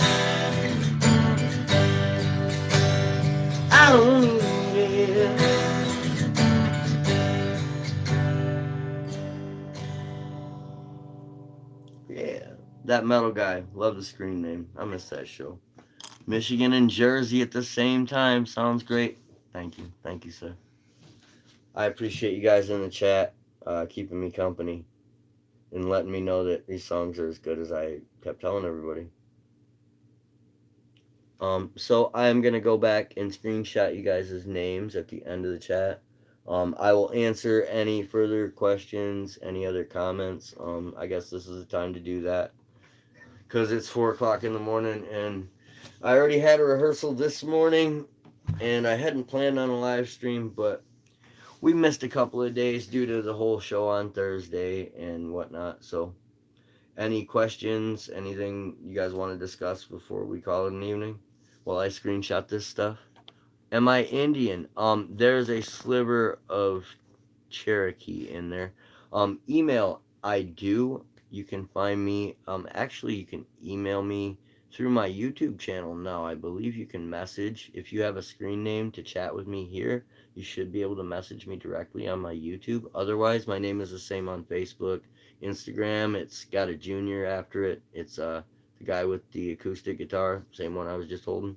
I don't need it. Yeah, that metal guy. Love the screen name. I miss that show. Michigan and Jersey at the same time. Sounds great. Thank you. Thank you, sir. I appreciate you guys in the chat keeping me company and letting me know that these songs are as good as I kept telling everybody. So I'm gonna go back and screenshot you guys' names at the end of the chat. I will answer any further questions, any other comments. I guess this is the time to do that because it's 4 o'clock in the morning, and I already had a rehearsal this morning, and I hadn't planned on a live stream, but we missed a couple of days due to the whole show on Thursday and whatnot. So, any questions, anything you guys want to discuss before we call it an evening? While I screenshot this stuff. Am I Indian? There's a sliver of Cherokee in there. Email, I do. You can find me. Actually, you can email me through my YouTube channel now. I believe you can message. If you have a screen name to chat with me here, you should be able to message me directly on my YouTube. Otherwise, my name is the same on Facebook. Instagram, it's got a junior after it. It's the guy with the acoustic guitar, same one I was just holding.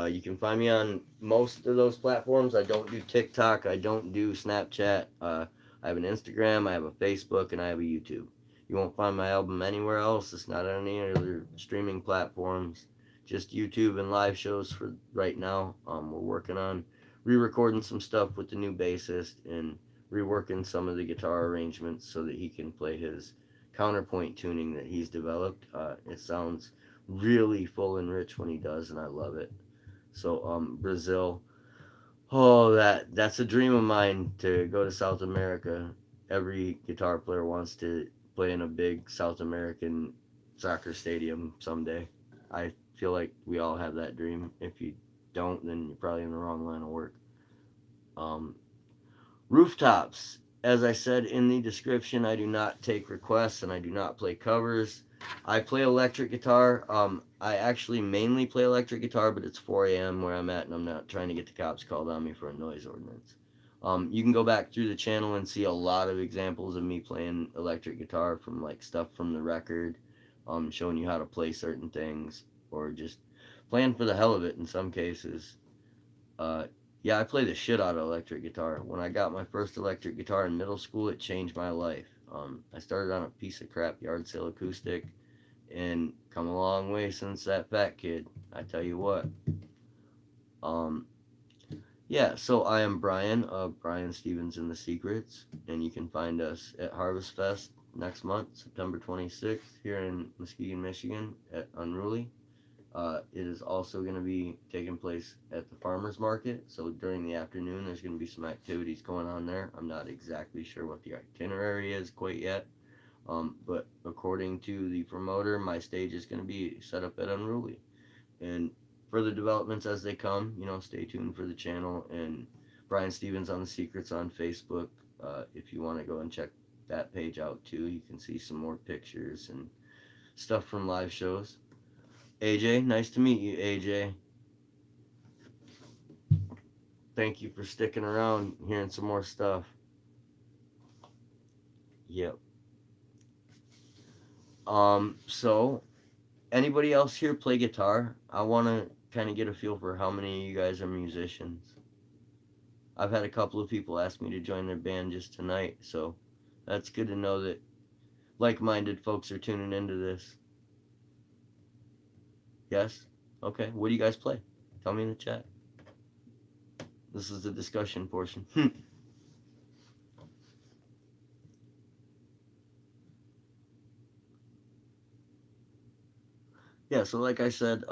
You can find me on most of those platforms. I don't do TikTok. I don't do Snapchat. I have an Instagram. I have a Facebook, and I have a YouTube. You won't find my album anywhere else. It's not on any other streaming platforms. Just YouTube and live shows for right now. We're working on re-recording some stuff with the new bassist and reworking some of the guitar arrangements so that he can play his counterpoint tuning that he's developed. It sounds really full and rich when he does, and I love it. So Brazil, oh that's a dream of mine to go to South America. Every guitar player wants to play in a big South American soccer stadium someday. I feel like we all have that dream. If you don't, then you're probably in the wrong line of work. Um, Rooftops. As I said in the description, I do not take requests and I do not play covers. I play electric guitar. I actually mainly play electric guitar, but it's 4 a.m. where I'm at, and I'm not trying to get the cops called on me for a noise ordinance. You can go back through the channel and see a lot of examples of me playing electric guitar from like stuff from the record, showing you how to play certain things, or just playing for the hell of it in some cases. Uh, yeah, I play the shit out of electric guitar. When I got my first electric guitar in middle school, it changed my life. I started on a piece of crap yard sale acoustic and come a long way since that fat kid. I tell you what. Um, yeah, so I am Brian of Brian Stevens and the Secrets, and you can find us at Harvest Fest next month, September 26th, here in Muskegon, Michigan, at Unruly. It is also going to be taking place at the farmers market. So during the afternoon, there's going to be some activities going on there. I'm not exactly sure what the itinerary is quite yet. But according to the promoter, my stage is going to be set up at Unruly. And further developments as they come, stay tuned for the channel and Brian Stevens on the Secrets on Facebook. If you want to go and check that page out too, you can see some more pictures and stuff from live shows. AJ, nice to meet you, AJ. Thank you for sticking around, hearing some more stuff. Yep. So anybody else here play guitar? I want to kind of get a feel for how many of you guys are musicians. I've had a couple of people ask me to join their band just tonight, so That's good to know that like-minded folks are tuning into this. Yes? Okay. What do you guys play? Tell me in the chat. This is the discussion portion. Yeah, so like I said,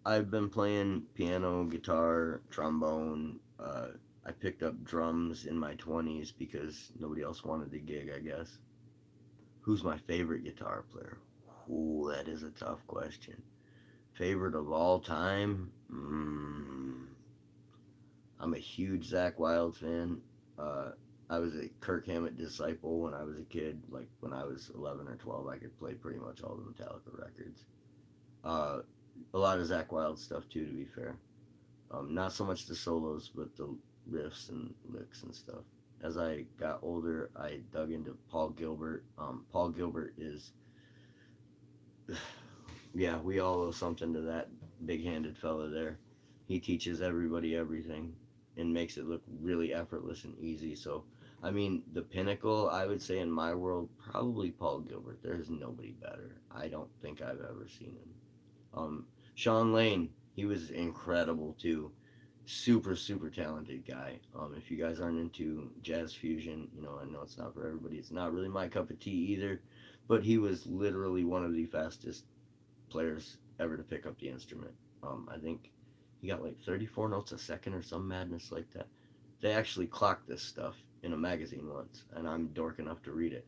I've been playing piano, guitar, trombone. I picked up drums in my 20s because nobody else wanted the gig, I guess. Who's my favorite guitar player? Ooh, that is a tough question. Favorite of all time? I'm a huge Zach Wild fan. Uh, I was a Kirk Hammett disciple when I was a kid. Like when I was 11 or 12, I could play pretty much all the Metallica records. Uh, a lot of Zach Wild stuff too, to be fair. Not so much the solos, but the riffs and licks and stuff. As I got older, I dug into Paul Gilbert. Paul Gilbert is, yeah, we all owe something to that big-handed fella there. He teaches everybody everything and makes it look really effortless and easy. So, I mean, the pinnacle, I would say in my world, probably Paul Gilbert. There's nobody better. I don't think I've ever seen him. Sean Lane, he was incredible too. Super, super talented guy. If you guys aren't into jazz fusion, I know it's not for everybody. It's not really my cup of tea either, but he was literally one of the fastest players ever to pick up the instrument. I think he got like 34 notes a second or some madness like that. They actually clocked this stuff in a magazine once, and I'm dork enough to read it.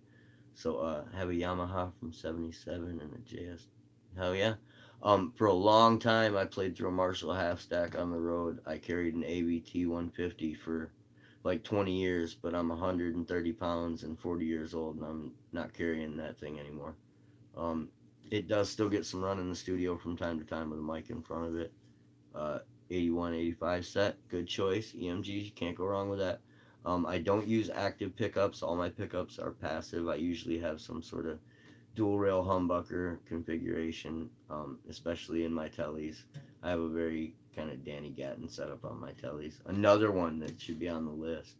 So I have a Yamaha from '77 and a JS. Hell yeah. For a long time, I played through a Marshall half stack on the road. I carried an ABT 150 for like 20 years, but I'm 130 pounds and 40 years old, and I'm not carrying that thing anymore. Um, it does still get some run in the studio from time to time with a mic in front of it. Uh, 81, 85 set, good choice. EMGs, you can't go wrong with that. I don't use active pickups. All my pickups are passive. I usually have some sort of dual rail humbucker configuration, especially in my tellies. I have a very kind of Danny Gatton setup on my tellies. Another one that should be on the list.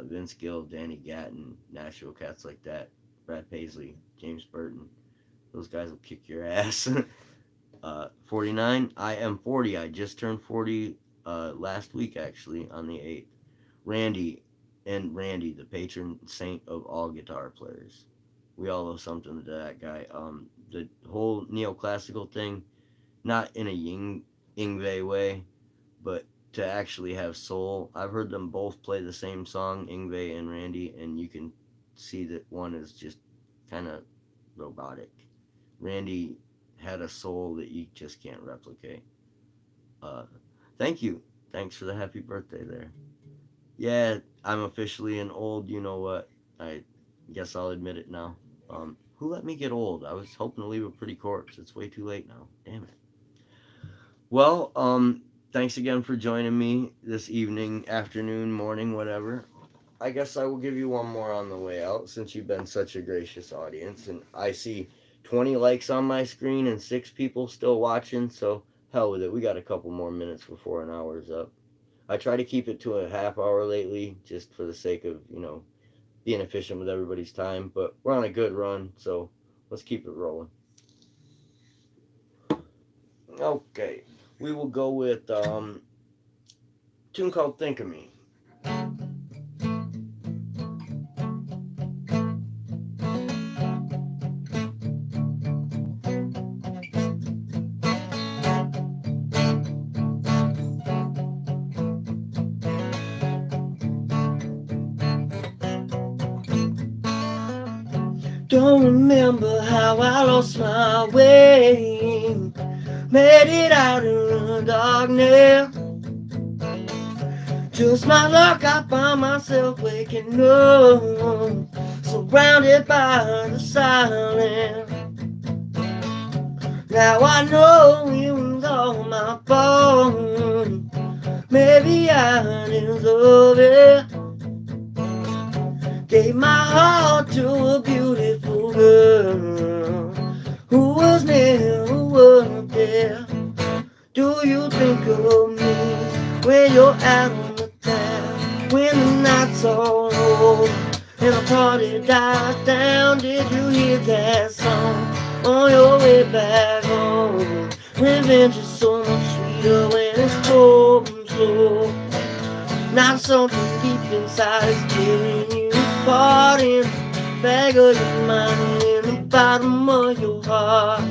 Vince Gill, Danny Gatton, Nashville cats like that. Brad Paisley, James Burton. Those guys will kick your ass. 49. I am 40. I just turned 40 last week, actually, on the 8th. Randy, the patron saint of all guitar players. We all owe something to that guy. The whole neoclassical thing, not in a Yngwie way, but to actually have soul. I've heard them both play the same song, Yngwie and Randy, and you can see that one is just kind of robotic. Randy had a soul that you just can't replicate. Uh, Thank you. Thanks for the happy birthday there. Yeah, I'm officially an old, you know what? I guess I'll admit it now. Who let me get old? I was hoping to leave a pretty corpse. It's way too late now. Damn it. Well, thanks again for joining me this evening, afternoon, morning, whatever. I guess I will give you one more on the way out since you've been such a gracious audience. And I see 20 likes on my screen and 6 people still watching, so hell with it. We got a couple more minutes before an hour's up. I try to keep it to a half hour lately just for the sake of, being efficient with everybody's time, but we're on a good run, so let's keep it rolling. Okay, we will go with a tune called Think of Me. Don't remember how I lost my way, made it out in the darkness. Just my luck, I found myself waking up, surrounded by the silence. Now I know it was all my fault. Maybe I deserve it. Gave my heart to a beautiful girl who was never there. Do you think of me when you're out on the town, when the night's all over and the party dies down. Did you hear that song on your way back home? Revenge is so much sweeter when it's cold and slow. Now something deep inside is tearing you apart in the back of your mind and in the bottom of your heart.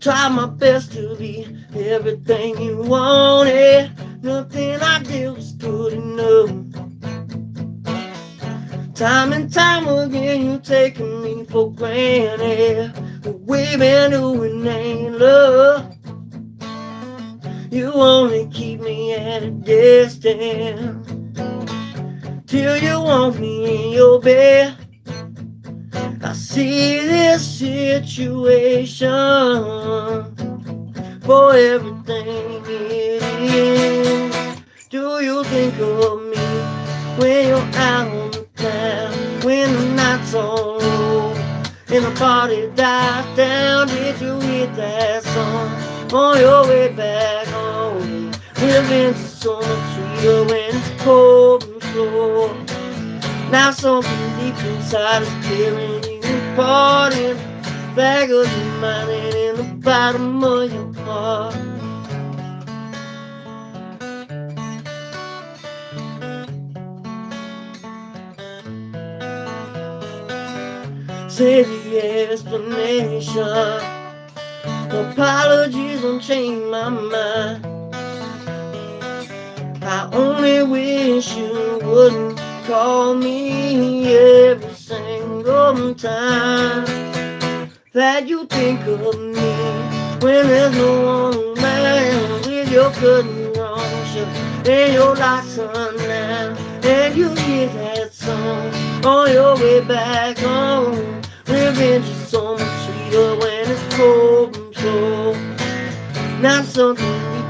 Try my best to be everything you wanted. Nothing I did was good enough. Time and time again, you taking me for granted. What we've been doing ain't love. You only keep me at a distance till you want me in your bed. I see this situation for everything it is. Do you think of me when you're out on the town, when the night's on low and the party dies down? Did you hear that song on your way back home? Living so much sweeter when it's cold and slow. Now something deep inside is tearing you apart in the back of your mind and in the bottom of your heart. Say the explanation. Apologies don't change my mind. I only wish you wouldn't call me every single time that you think of me when there's no one around, with your curtain drawn shut and your lights on now, and you hear that song on your way back home. Revenge is so much sweeter when it's cold and slow. Now something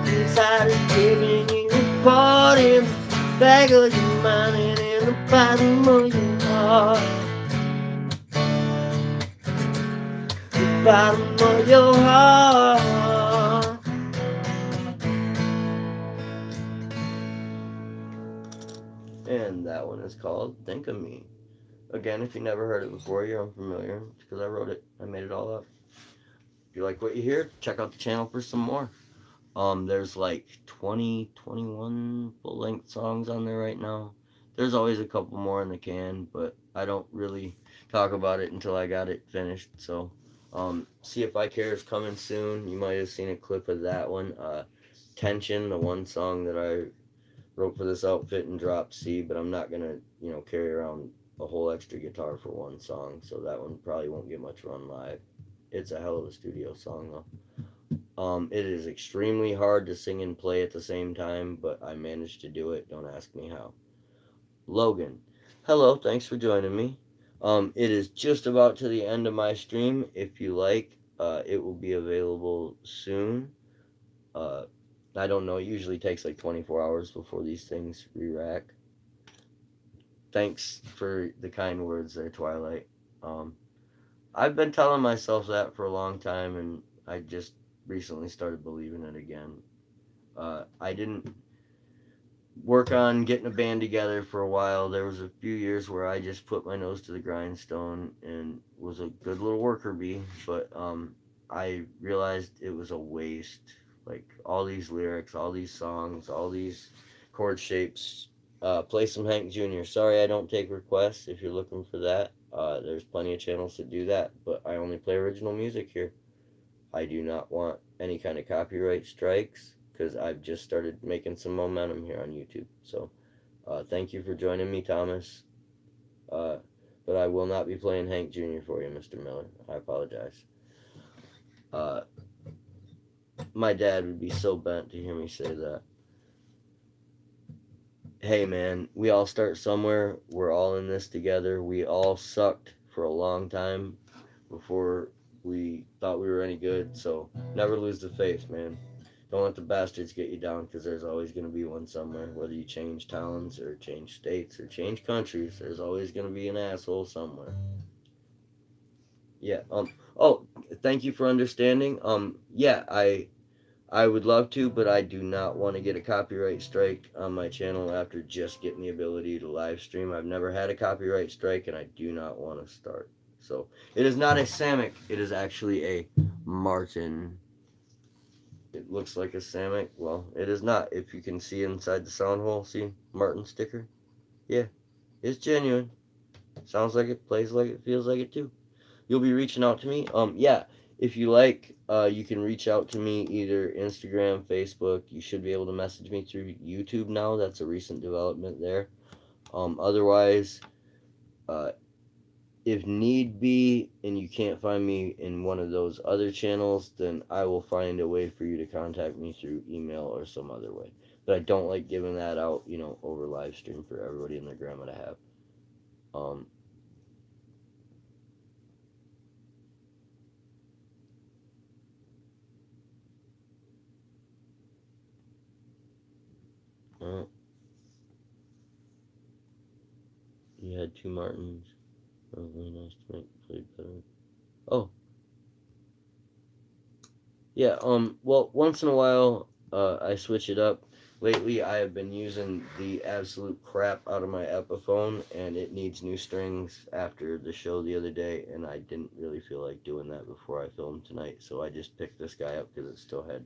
deep inside is tearing you apart in the back of your mind and in the bottom of your heart. The bottom of your heart. And that one is called Think of Me. Again, if you never heard it before, you're unfamiliar. It's because I wrote it. I made it all up. If you like what you hear, check out the channel for some more. There's like 20, 21 full length songs on there right now. There's always a couple more in the can, but I don't really talk about it until I got it finished. So, See If I Care is coming soon. You might have seen a clip of that one. Tension, the one song that I wrote for this outfit and dropped C, but I'm not gonna, carry around a whole extra guitar for one song, so that one probably won't get much run live. It's a hell of a studio song though. It is extremely hard to sing and play at the same time, but I managed to do it. Don't ask me how. Logan, hello, thanks for joining me. It is just about to the end of my stream. If you like, it will be available soon. Uh, I don't know. It usually takes like 24 hours before these things re-rack. Thanks for the kind words there, Twilight. Um, I've been telling myself that for a long time, and I just recently started believing it again. I didn't work on getting a band together for a while. There was a few years where I just put my nose to the grindstone and was a good little worker bee, but I realized it was a waste. Like all these lyrics, all these songs, all these chord shapes. Play some Hank Jr. Sorry, I don't take requests. If you're looking for that, there's plenty of channels that do that, but I only play original music here. I do not want any kind of copyright strikes because I've just started making some momentum here on YouTube. So, thank you for joining me, Thomas. Uh, but I will not be playing Hank Jr. for you, Mr. Miller. I apologize. Uh, my dad would be so bent to hear me say that. Hey, man, we all start somewhere. We're all in this together. We all sucked for a long time before we thought we were any good. So, never lose the faith, man. Don't let the bastards get you down because there's always going to be one somewhere. Whether you change towns or change states or change countries, there's always going to be an asshole somewhere. Yeah. Oh, thank you for understanding. Yeah, I would love to, but I do not want to get a copyright strike on my channel after just getting the ability to live stream. I've never had a copyright strike, and I do not want to start. So it is not a Samick. It is actually a Martin. It looks like a Samick. Well, it is not. If you can see inside the sound hole, see Martin sticker. Yeah, it's genuine. Sounds like it, plays like it, feels like it too. You'll be reaching out to me. Yeah, if you like, you can reach out to me either Instagram, Facebook. You should be able to message me through YouTube now. That's a recent development there. Otherwise, uh, if need be, and you can't find me in one of those other channels, then I will find a way for you to contact me through email or some other way. But I don't like giving that out, over live stream for everybody and their grandma to have. Um, uh, you had two Martins. Oh, really nice to make played better. Oh, yeah. Well, once in a while, I switch it up. Lately, I have been using the absolute crap out of my Epiphone, and it needs new strings after the show the other day, and I didn't really feel like doing that before I filmed tonight, so I just picked this guy up because it still had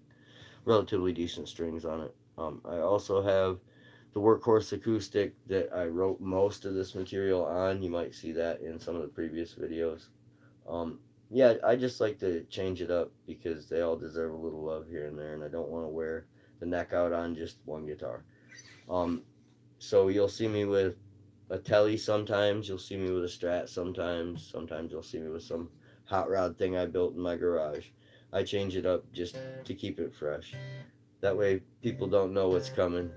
relatively decent strings on it. I also have the Workhorse acoustic that I wrote most of this material on. You might see that in some of the previous videos. Um, yeah, I just like to change it up because they all deserve a little love here and there, and I don't want to wear the neck out on just one guitar. Um, so you'll see me with a Telly sometimes, you'll see me with a Strat sometimes you'll see me with some hot rod thing I built in my garage. I change it up just to keep it fresh. That way people don't know what's coming.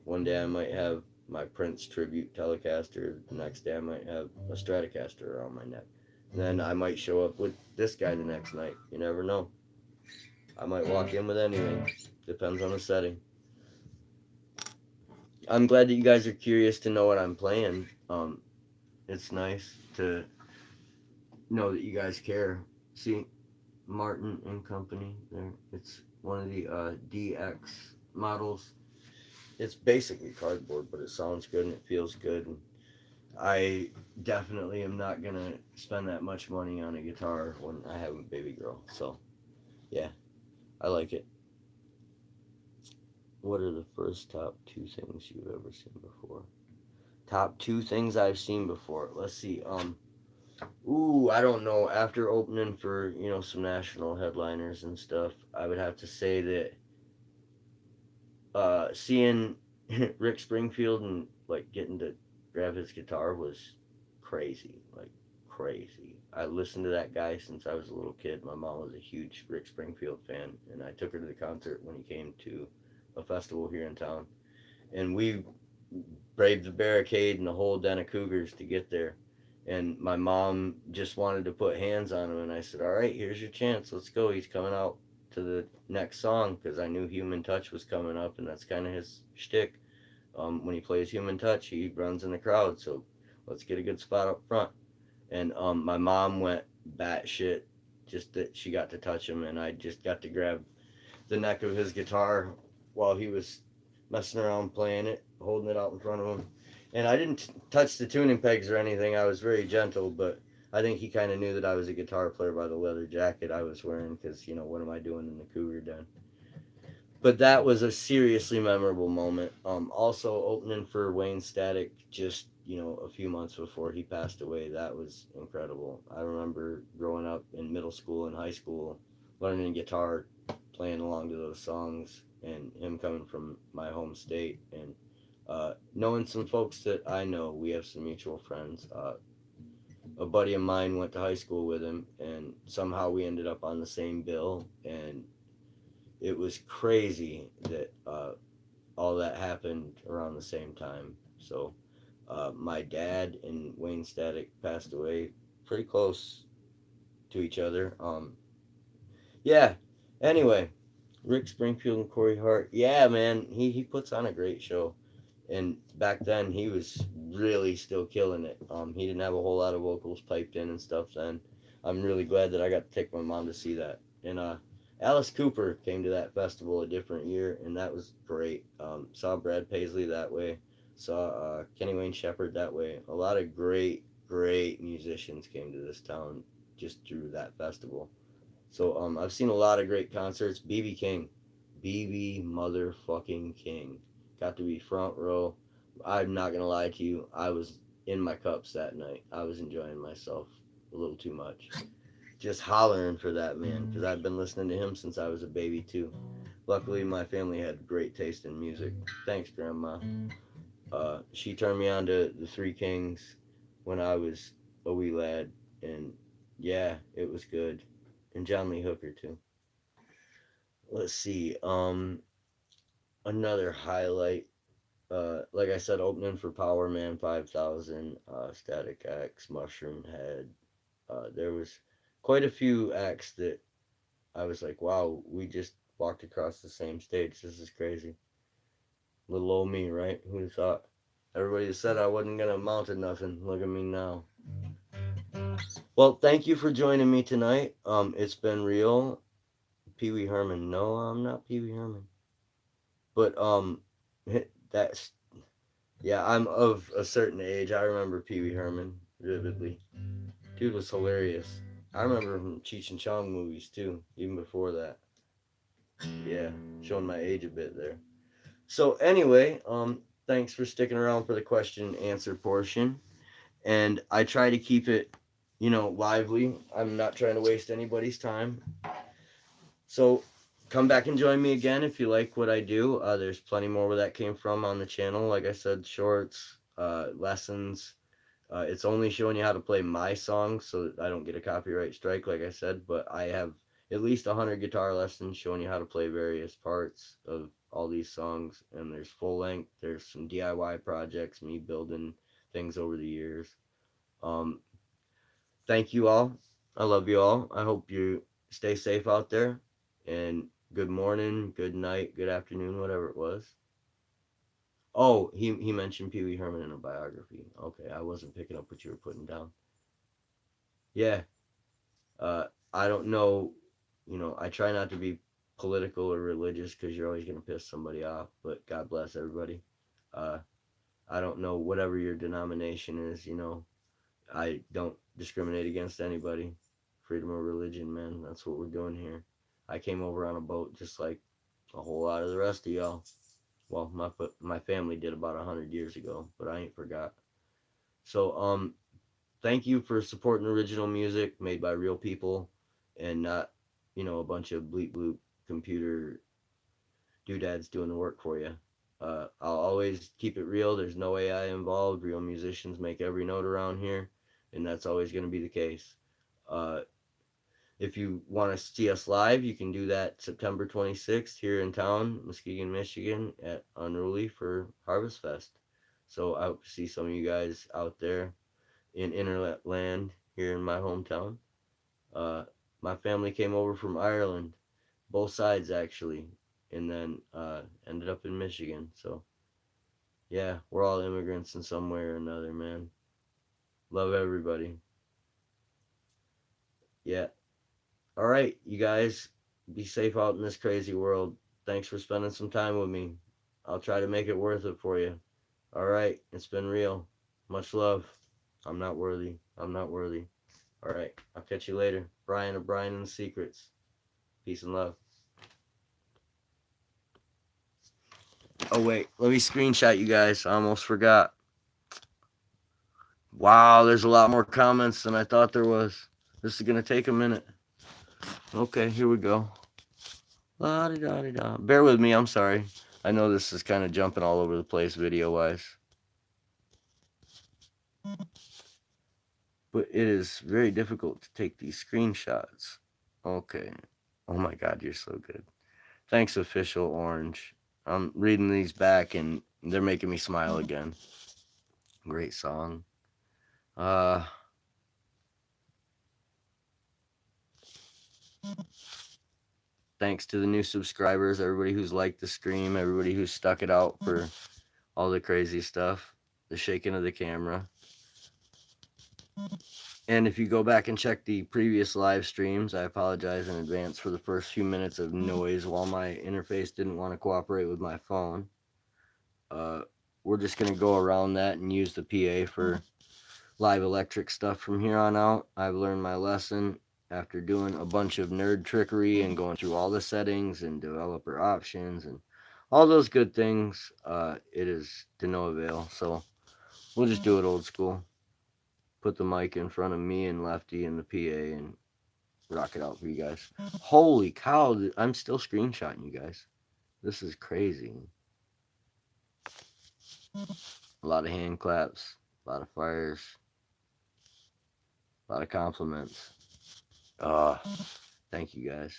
One day I might have my Prince tribute Telecaster, the next day I might have a Stratocaster around my neck. And then I might show up with this guy the next night. You never know. I might walk in with anything. Depends on the setting. I'm glad that you guys are curious to know what I'm playing. It's nice to know that you guys care. See, Martin and Company there. It's one of the DX models. It's basically cardboard, but it sounds good and it feels good. And I definitely am not gonna spend that much money on a guitar when I have a baby girl. So yeah, I like it. What are the first top two things you've ever seen before? Top two things I've seen before. Let's see. Ooh, I don't know. After opening for some national headliners and stuff, I would have to say that seeing Rick Springfield and like getting to grab his guitar was crazy, like crazy. I listened to that guy since I was a little kid. My mom was a huge Rick Springfield fan, and I took her to the concert when he came to a festival here in town, and we braved the barricade and the whole den of cougars to get there. And my mom just wanted to put hands on him, and I said, "All right, here's your chance. Let's go. He's coming out to the next song," because I knew Human Touch was coming up, and that's kind of his shtick. When he plays Human Touch, he runs in the crowd. So let's get a good spot up front. And my mom went batshit just that she got to touch him, and I just got to grab the neck of his guitar while he was messing around playing it, holding it out in front of him. And I didn't touch the tuning pegs or anything. I was very gentle, but I think he kind of knew that I was a guitar player by the leather jacket I was wearing because, what am I doing in the Cougar Den? But that was a seriously memorable moment. Also, opening for Wayne Static just a few months before he passed away, that was incredible. I remember growing up in middle school and high school, learning guitar, playing along to those songs, and him coming from my home state and knowing some folks that I know. We have some mutual friends. A buddy of mine went to high school with him, and somehow we ended up on the same bill, and it was crazy that all that happened around the same time. So my dad and Wayne Static passed away pretty close to each other. Yeah. Anyway, Rick Springfield and Corey Hart. Yeah, man, he puts on a great show. And back then he was really still killing it. He didn't have a whole lot of vocals piped in and stuff then. I'm really glad that I got to take my mom to see that. And Alice Cooper came to that festival a different year, and that was great. Saw Brad Paisley that way. Saw Kenny Wayne Shepherd that way. A lot of great musicians came to this town just through that festival. So I've seen a lot of great concerts. BB King, BB motherfucking King, got to be front row. I'm not gonna lie to you. I was in my cups that night. I was enjoying myself a little too much, just hollering for that man because I've been listening to him since I was a baby too. Luckily, my family had great taste in music. Thanks, Grandma. She turned me on to the Three Kings when I was a wee lad, and yeah, it was good. And John Lee Hooker too. Let's see. Another highlight. Like I said, opening for Power Man 5000, Static X, Mushroom Head. There was quite a few acts that I was like, wow, we just walked across the same stage. This is crazy. Little old me, right? Who'd have thought? Everybody said I wasn't gonna amount to nothing. Look at me now. Well, thank you for joining me tonight. It's been real. Pee Wee Herman. No, I'm not Pee Wee Herman. But that's yeah. I'm of a certain age. I remember Pee Wee Herman vividly. Dude was hilarious. I remember him Cheech and Chong movies too, even before that. Yeah, showing my age a bit there. So anyway, thanks for sticking around for the question and answer portion. And I try to keep it, lively. I'm not trying to waste anybody's time. So come back and join me again if you like what I do. There's plenty more where that came from on the channel. Like I said, shorts, lessons. It's only showing you how to play my songs so that I don't get a copyright strike, like I said. But I have at least 100 guitar lessons showing you how to play various parts of all these songs. And there's full length. There's some DIY projects, me building things over the years. Um, Thank you all. I love you all. I hope you stay safe out there. And good morning, good night, good afternoon, whatever it was. Oh, he mentioned Pee Wee Herman in a biography. Okay, I wasn't picking up what you were putting down. Yeah, I don't know. I try not to be political or religious because you're always going to piss somebody off, but God bless everybody. Uh, I don't know whatever your denomination is. I don't discriminate against anybody. Freedom of religion, man. That's what we're doing here. I came over on a boat just like a whole lot of the rest of y'all. Well, my family did about 100 years ago, but I ain't forgot. So, thank you for supporting original music made by real people, and not, a bunch of bleep bloop computer doodads doing the work for you. I'll always keep it real. There's no AI involved. Real musicians make every note around here, and that's always going to be the case. Uh, if you want to see us live, you can do that September 26th here in town, Muskegon, Michigan, at Unruly for Harvest Fest. So I hope to see some of you guys out there in internet land here in my hometown. Uh, my family came over from Ireland, both sides actually, and then ended up in Michigan. So yeah, we're all immigrants in some way or another, man. Love everybody. Yeah. All right, you guys, be safe out in this crazy world. Thanks for spending some time with me. I'll try to make it worth it for you. All right, it's been real. Much love. I'm not worthy. I'm not worthy. All right, I'll catch you later. Brian of Brian and the Secrets. Peace and love. Oh, wait, let me screenshot you guys. I almost forgot. Wow, there's a lot more comments than I thought there was. This is going to take a minute. Okay, here we go. La-di-da-di-da. Bear with me, I'm sorry. I know this is kind of jumping all over the place video-wise. But it is very difficult to take these screenshots. Okay. Oh my god, you're so good. Thanks, Official Orange. I'm reading these back and they're making me smile again. Great song. Thanks to the new subscribers, everybody who's liked the stream, everybody who's stuck it out for all the crazy stuff, the shaking of the camera. And if you go back and check the previous live streams, I apologize in advance for the first few minutes of noise while my interface didn't want to cooperate with my phone. Uh, we're just going to go around that and use the PA for live electric stuff from here on out. I've learned my lesson after doing a bunch of nerd trickery and going through all the settings and developer options and all those good things. It is to no avail. So we'll just do it old school. Put the mic in front of me and Lefty and the PA and rock it out for you guys. Holy cow, I'm still screenshotting you guys. This is crazy. A lot of hand claps, a lot of fires, a lot of compliments. Thank you guys.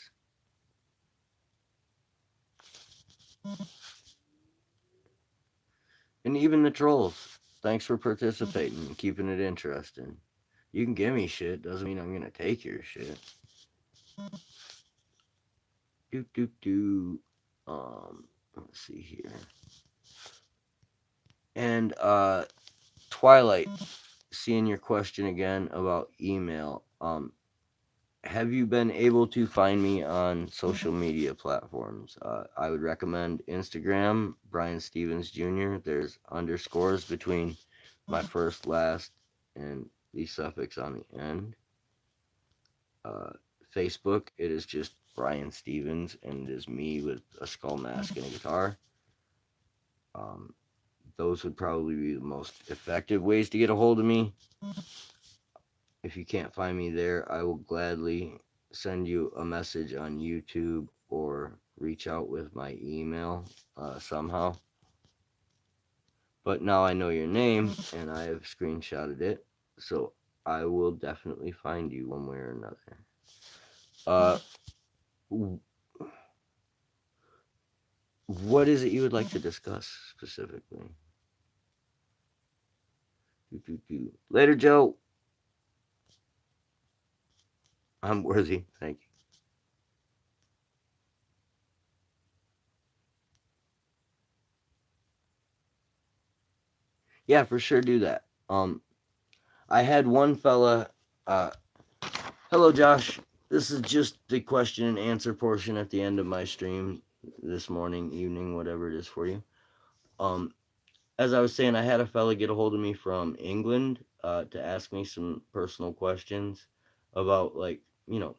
And even the trolls. Thanks for participating and keeping it interesting. You can give me shit, doesn't mean I'm gonna take your shit. Do do do. Let's see here. And Twilight, seeing your question again about email. Have you been able to find me on social media platforms? I would recommend Instagram, Brian Stevens Jr. There's underscores between my first, last, and the suffix on the end. Uh, Facebook, it is just Brian Stevens, and it is me with a skull mask and a guitar. Um, those would probably be the most effective ways to get a hold of me. If you can't find me there, I will gladly send you a message on YouTube or reach out with my email somehow. But now I know your name and I have screenshotted it, so I will definitely find you one way or another. Uh, what is it you would like to discuss specifically? Later, Joe. I'm worthy. Thank you. Yeah, for sure. Do that. I had one fella. Uh, Hello, Josh. This is just the question and answer portion at the end of my stream this morning, evening, whatever it is for you. Um, as I was saying, I had a fella get a hold of me from England to ask me some personal questions about, like,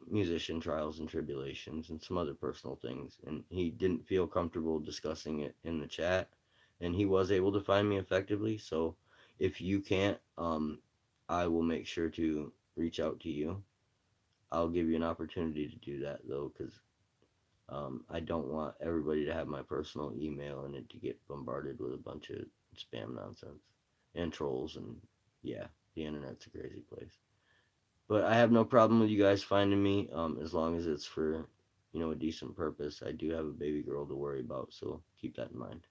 musician trials and tribulations and some other personal things. And he didn't feel comfortable discussing it in the chat. And he was able to find me effectively. So if you can't, I will make sure to reach out to you. I'll give you an opportunity to do that though, because I don't want everybody to have my personal email and it to get bombarded with a bunch of spam nonsense and trolls. And yeah, the internet's a crazy place. But I have no problem with you guys finding me, as long as it's for a decent purpose. I do have a baby girl to worry about, so keep that in mind.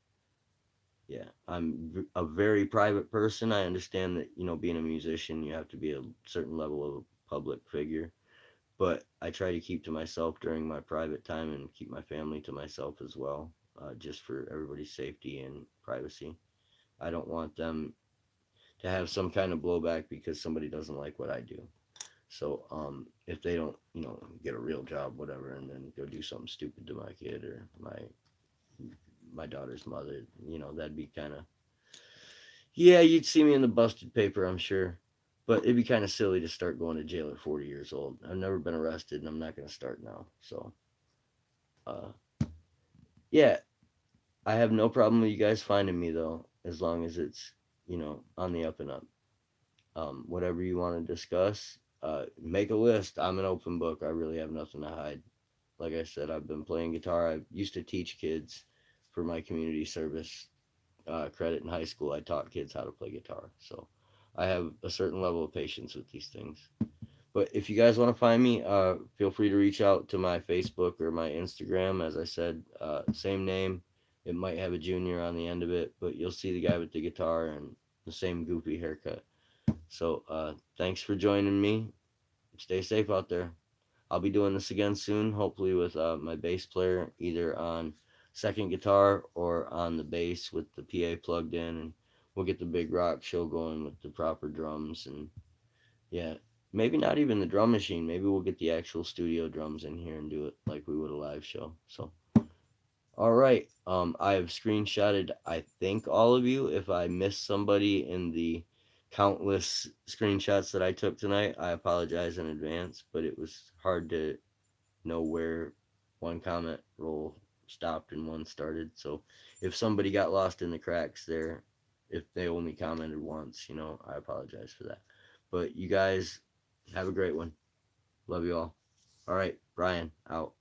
Yeah, I'm a very private person. I understand that being a musician, you have to be a certain level of a public figure, but I try to keep to myself during my private time and keep my family to myself as well, just for everybody's safety and privacy. I don't want them to have some kind of blowback because somebody doesn't like what I do. So if they don't, get a real job, whatever, and then go do something stupid to my kid or my daughter's mother, that'd be kind of, yeah, you'd see me in the busted paper, I'm sure. But it'd be kind of silly to start going to jail at 40 years old. I've never been arrested, and I'm not going to start now. So, uh, yeah, I have no problem with you guys finding me, though, as long as it's, on the up and up. Whatever you want to discuss, make a list. I'm an open book. I really have nothing to hide. Like I said, I've been playing guitar. I used to teach kids for my community service credit in high school. I taught kids how to play guitar. So I have a certain level of patience with these things. But if you guys want to find me, feel free to reach out to my Facebook or my Instagram. As I said, same name. It might have a junior on the end of it, but you'll see the guy with the guitar and the same goofy haircut. So thanks for joining me. Stay safe out there. I'll be doing this again soon, hopefully with my bass player, either on second guitar or on the bass with the PA plugged in, and we'll get the big rock show going with the proper drums. And yeah, maybe not even the drum machine. Maybe we'll get the actual studio drums in here and do it like we would a live show. So, all right. I have screenshotted, I think, all of you. If I missed somebody in the countless screenshots that I took tonight, I apologize in advance, but it was hard to know where one comment roll stopped and one started. So if somebody got lost in the cracks there, if they only commented once, I apologize for that. But you guys have a great one. Love you all. All right, Brian, out.